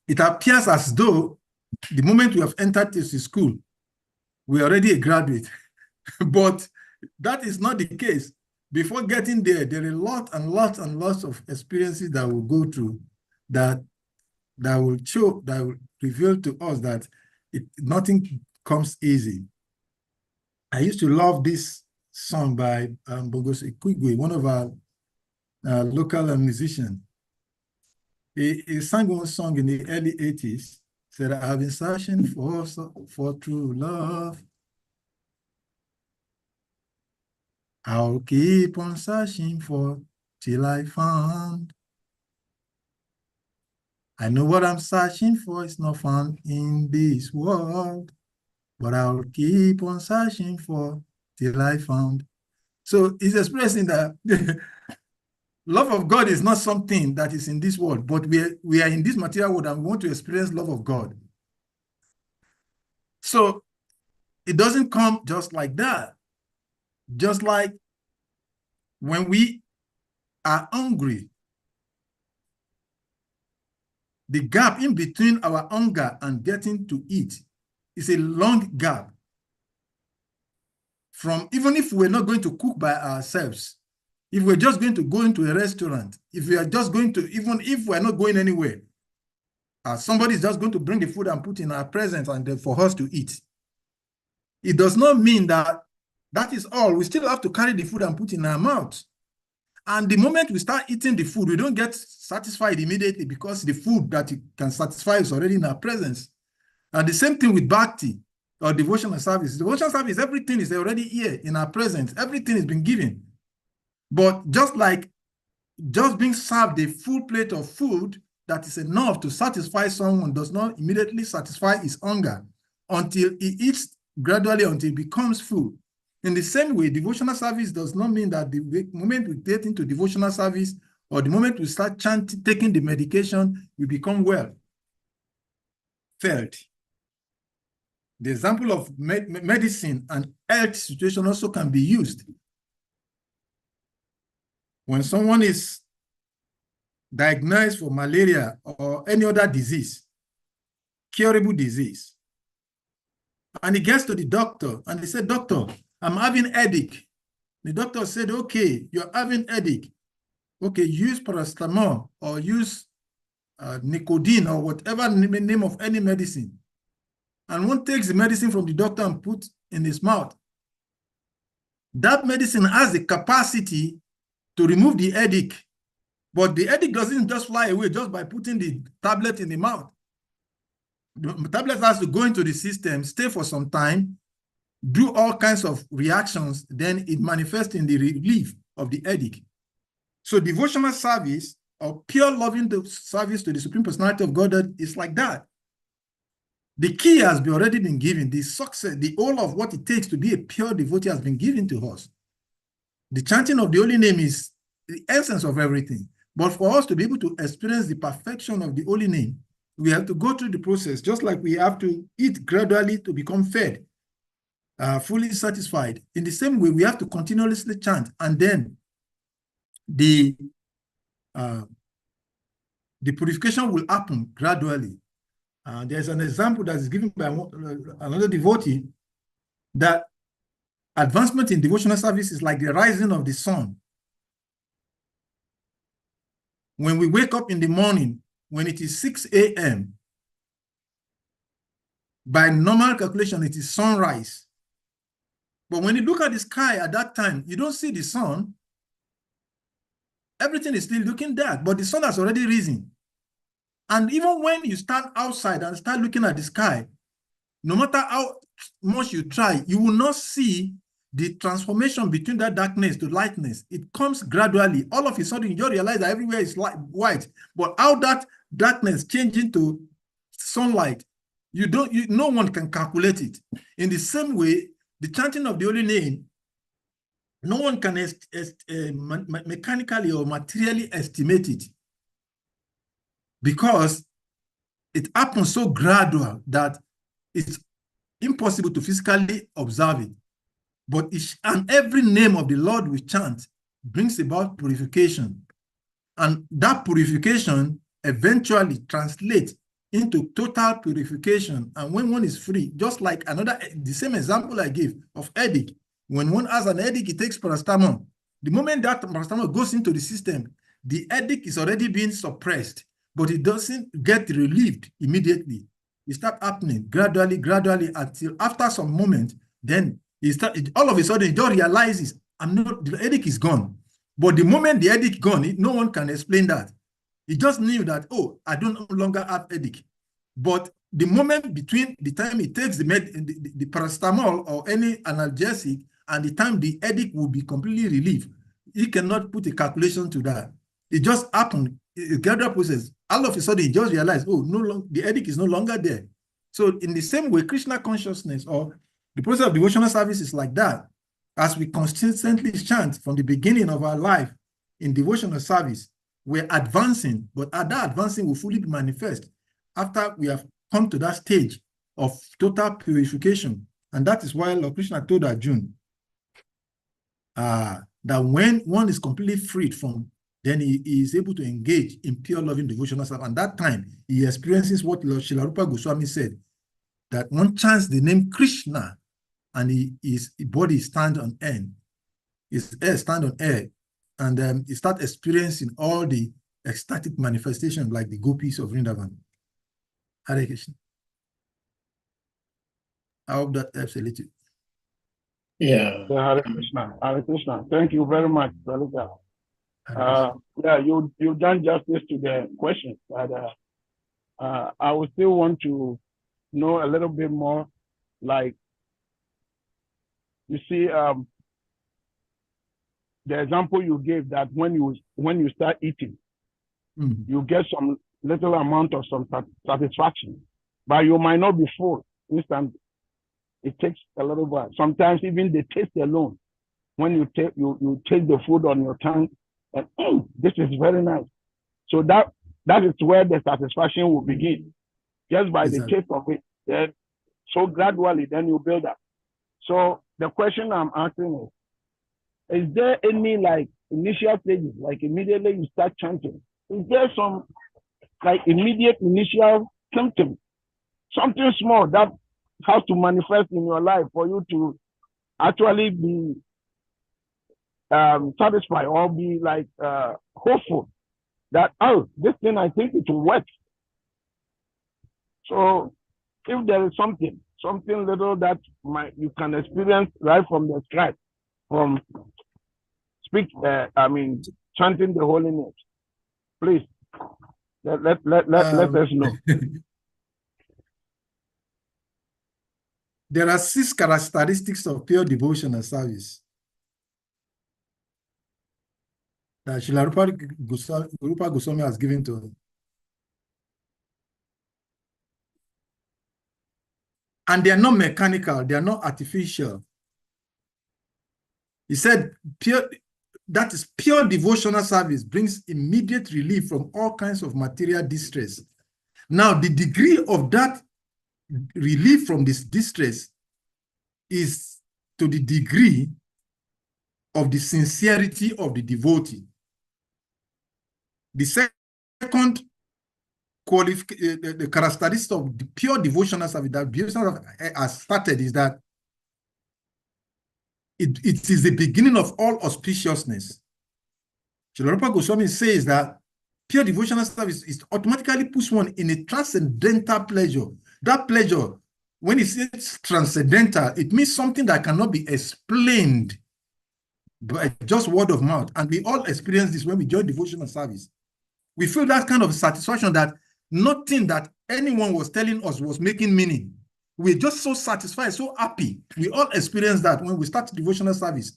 it appears as though the moment we have entered this school, we're already a graduate. But that is not the case. Before getting there, there are lots and lots of experiences that we'll go through that will reveal to us that nothing comes easy. I used to love this song by Bongos Ikwigwe, one of our local musicians. He sang one song in the early 80s, said, I've been searching for true love. I'll keep on searching for till I found. I know what I'm searching for is not found in this world, but I'll keep on searching for till I found. So he's expressing that love of God is not something that is in this world, but we are in this material world and we want to experience love of God. So it doesn't come just like that. Just like when we are hungry, the gap in between our hunger and getting to eat is a long gap. From even if we're not going to cook by ourselves, if we're just going to go into a restaurant, if we are just going to, even if we're not going anywhere, somebody is just going to bring the food and put in our presence and for us to eat. It does not mean that that is all. We still have to carry the food and put in our mouths. And the moment we start eating the food, we don't get satisfied immediately because the food that can satisfy is already in our presence. And the same thing with bhakti or devotional service. Devotional service, everything is already here in our presence. Everything has been given. But just being served a full plate of food that is enough to satisfy someone does not immediately satisfy his hunger until he eats gradually until it becomes full. In the same way, devotional service does not mean that the moment we get into devotional service or the moment we start chanting, taking the medication, we become well felt. The example of medicine and health situation also can be used. When someone is diagnosed for malaria or any other disease, curable disease, and he gets to the doctor and he said, Doctor, I'm having headache. The doctor said, okay, you're having headache. okay, use paracetamol or use nicodine or whatever name of any medicine, and one takes the medicine from the doctor and put in his mouth, that medicine has the capacity to remove the headache, but the headache doesn't just fly away just by putting the tablet in the mouth. The tablet has to go into the system, stay for some time, do all kinds of reactions, then it manifests in the relief of the headache. So devotional service or pure loving service to the Supreme Personality of God is like that. The key has already been given. The success, the all of what it takes to be a pure devotee has been given to us. The chanting of the holy name is the essence of everything. But for us to be able to experience the perfection of the holy name, we have to go through the process, just like we have to eat gradually to become fed, fully satisfied. In the same way, we have to continuously chant, and then the purification will happen gradually. There's an example that is given by another devotee that advancement in devotional service is like the rising of the sun. When we wake up in the morning, when it is 6 a.m., by normal calculation, it is sunrise. But when you look at the sky at that time, you don't see the sun. Everything is still looking dark, but the sun has already risen. And even when you stand outside and start looking at the sky, no matter how much you try, you will not see the transformation between that darkness to lightness. It comes gradually. All of a sudden, you just realize that everywhere is white. But how that darkness changes into sunlight, no one can calculate it. In the same way, the chanting of the holy name, no one can mechanically or materially estimate it, because it happens so gradual that it's impossible to physically observe it. But and every name of the Lord we chant brings about purification. And that purification eventually translates into total purification. And when one is free, just like the same example I gave of headache, when one has an headache, it takes paracetamol. The moment that paracetamol goes into the system, the headache is already being suppressed, but it doesn't get relieved immediately. It starts happening gradually, until after some moment, then all of a sudden, it just realizes, the headache is gone. But the moment the headache gone, no one can explain that. He just knew that, oh, I no longer have headache. But the moment between the time he takes the paracetamol or any analgesic and the time the headache will be completely relieved, he cannot put a calculation to that. It just happened, a gradual process. All of a sudden, he just realized, oh, the headache is no longer there. So in the same way, Krishna consciousness or the process of devotional service is like that. As we consistently chant from the beginning of our life in devotional service, we're advancing, but that advancing will fully be manifest after we have come to that stage of total purification. And that is why Lord Krishna told Arjuna that when one is completely freed from, then he is able to engage in pure loving devotional service. And that time, he experiences what Lord Srila Rupa Goswami said, that one chants the name Krishna, and his body stand on end, his hair stand on air, and he start experiencing all the ecstatic manifestations like the gopis of Vrindavan. Hare Krishna. I hope that helps a little. Yeah. Hare Krishna. Hare Krishna. Thank you very much, Salika. Yeah, you done justice to the question, but I would still want to know a little bit more, like, you see, the example you gave, that when you start eating, you get some little amount of some satisfaction, but you might not be full instantly. It takes a little while. Sometimes even the taste alone, when you take the food on your tongue, and this is very nice. So that is where the satisfaction will begin, just by the taste of it. Then, so gradually, then you build up. So the question I'm asking is there any like initial stages, like immediately you start chanting? Is there some like immediate initial symptom, something small that has to manifest in your life for you to actually be satisfied or be like hopeful that, oh, this thing, I think it will work. So if there is something little that you can experience right from the scratch, from chanting the holy name, please let us know. There are 6 characteristics of pure devotional service that Srila Rupa Goswami has given to us. And they are not mechanical, they are not artificial. He said, pure devotional service brings immediate relief from all kinds of material distress. Now, the degree of that relief from this distress is to the degree of the sincerity of the devotee. The second the characteristic of the pure devotional service that devotional has started is that it is the beginning of all auspiciousness. Srila Rupa Goswami says that pure devotional service automatically puts one in a transcendental pleasure. That pleasure, when it says transcendental, it means something that cannot be explained by just word of mouth. And we all experience this when we join devotional service. We feel that kind of satisfaction that nothing that anyone was telling us was making meaning. We're just so satisfied, so happy. We all experience that when we start devotional service.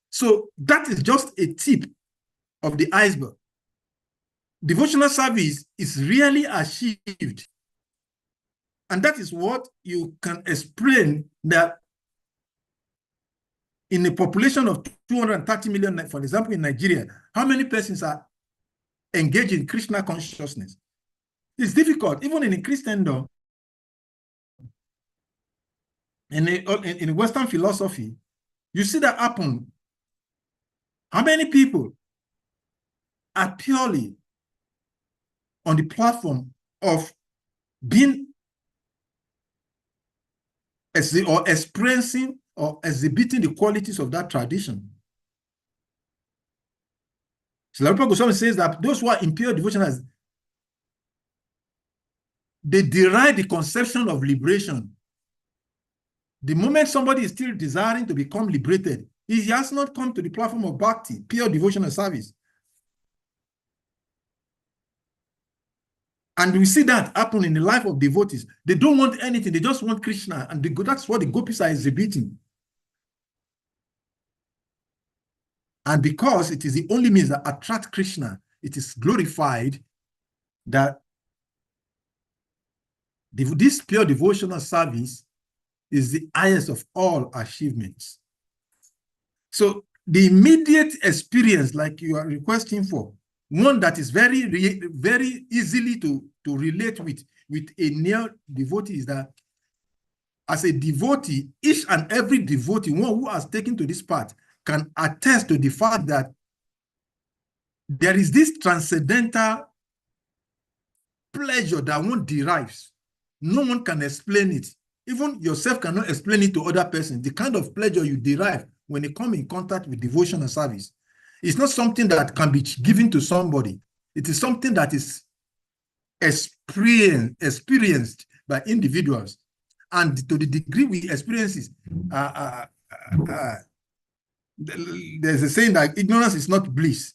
So that is just a tip of the iceberg. Devotional service is really achieved. And that is what you can explain that in a population of 230 million, for example, in Nigeria, how many persons are engaged in Krishna consciousness? It's difficult, even in Christendom, in Western philosophy, you see that happen. How many people are purely on the platform of being or experiencing or exhibiting the qualities of that tradition? Srila Rupa Goswami says that those who are in pure devotionals, they derive the conception of liberation. The moment somebody is still desiring to become liberated, he has not come to the platform of bhakti, pure devotional service. And we see that happen in the life of devotees. They don't want anything, they just want Krishna, and that's what the gopis are exhibiting. And because it is the only means that attract Krishna, it is glorified that this pure devotional service is the highest of all achievements. So the immediate experience, like you are requesting for, one that is very easily to relate with a near devotee, is that as a devotee, each and every devotee, one who has taken to this path, can attest to the fact that there is this transcendental pleasure that one derives. No one can explain it. Even yourself cannot explain it to other persons. The kind of pleasure you derive when you come in contact with devotional service, it's not something that can be given to somebody. It is something that is experienced by individuals. And to the degree we experience it, there's a saying that ignorance is not bliss.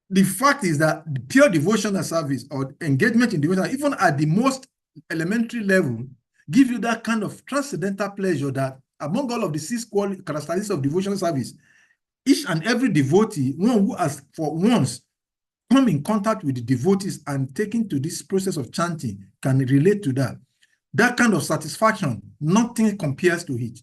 The fact is that the pure devotional service or engagement in devotional, even at the most elementary level, give you that kind of transcendental pleasure that among all of the 6 characteristics of devotional service, each and every devotee, one who has for once come in contact with the devotees and taken to this process of chanting, can relate to that. That kind of satisfaction, nothing compares to it.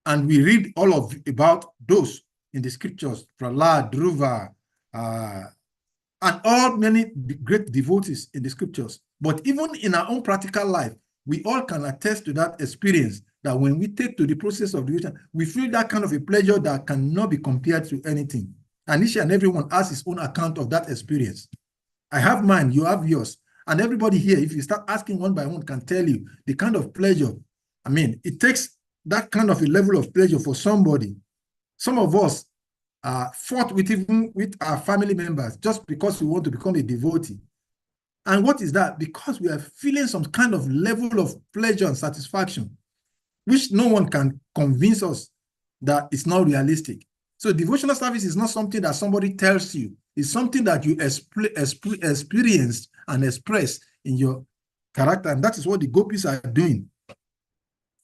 And we read all about those in the scriptures, Prahlad, Dhruva, and all many great devotees in the scriptures. But even in our own practical life, we all can attest to that experience, that when we take to the process of devotion, we feel that kind of a pleasure that cannot be compared to anything. And each and everyone has his own account of that experience. I have mine, you have yours. And everybody here, if you start asking one by one, can tell you the kind of pleasure. I mean, it takes that kind of a level of pleasure for somebody. Some of us fought with even with our family members just because we want to become a devotee. And what is that? Because we are feeling some kind of level of pleasure and satisfaction, which no one can convince us that it's not realistic. So devotional service is not something that somebody tells you. It's something that you experienced and express in your character. And that is what the gopis are doing.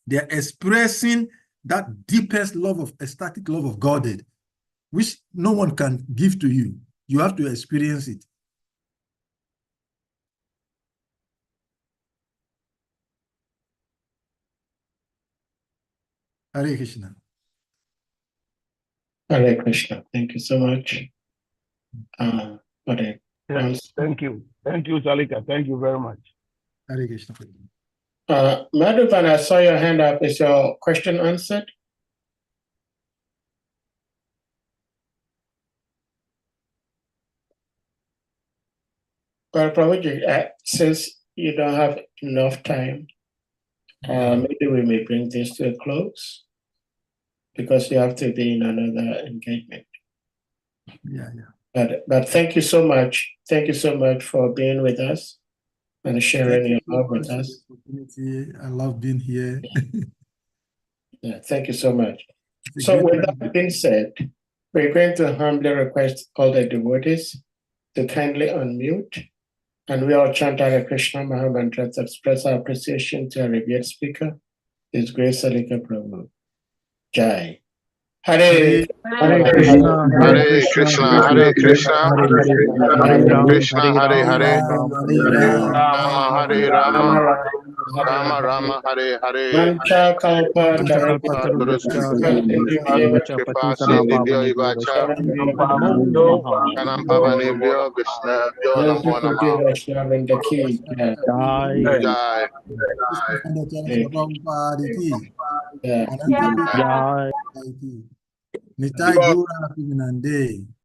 They're expressing that deepest love of ecstatic love of Godhead, which no one can give to you. You have to experience it. Hare Krishna. Hare Krishna. Thank you so much. Hare. Yes, thank you. Thank you, Salika. Thank you very much. Hare Krishna. Madhuvan, I saw your hand up. Is your question answered? Well, probably, since you don't have enough time, maybe we may bring this to a close because you have to be in another engagement. Yeah. But thank you so much. Thank you so much for being with us and sharing your love with us. I love being here. Yeah, thank you so much. So with that being said, we're going to humbly request all the devotees to kindly unmute, and we all chant Hare Krishna Maha Mantra to express our appreciation to our revered speaker, His Grace Salika Prabhu. Jai. Hare Krishna. Hare Krishna, Hare Krishna, Krishna Hare Hare, Rama Hare Rama, Rama Rama Hare Hare. Mancha kalpa Kripa Sindhyo Ivacha, Kanam Pavanebhyo Vishnabhyo Namo Namah. Jai. Nitai Gura Piminande.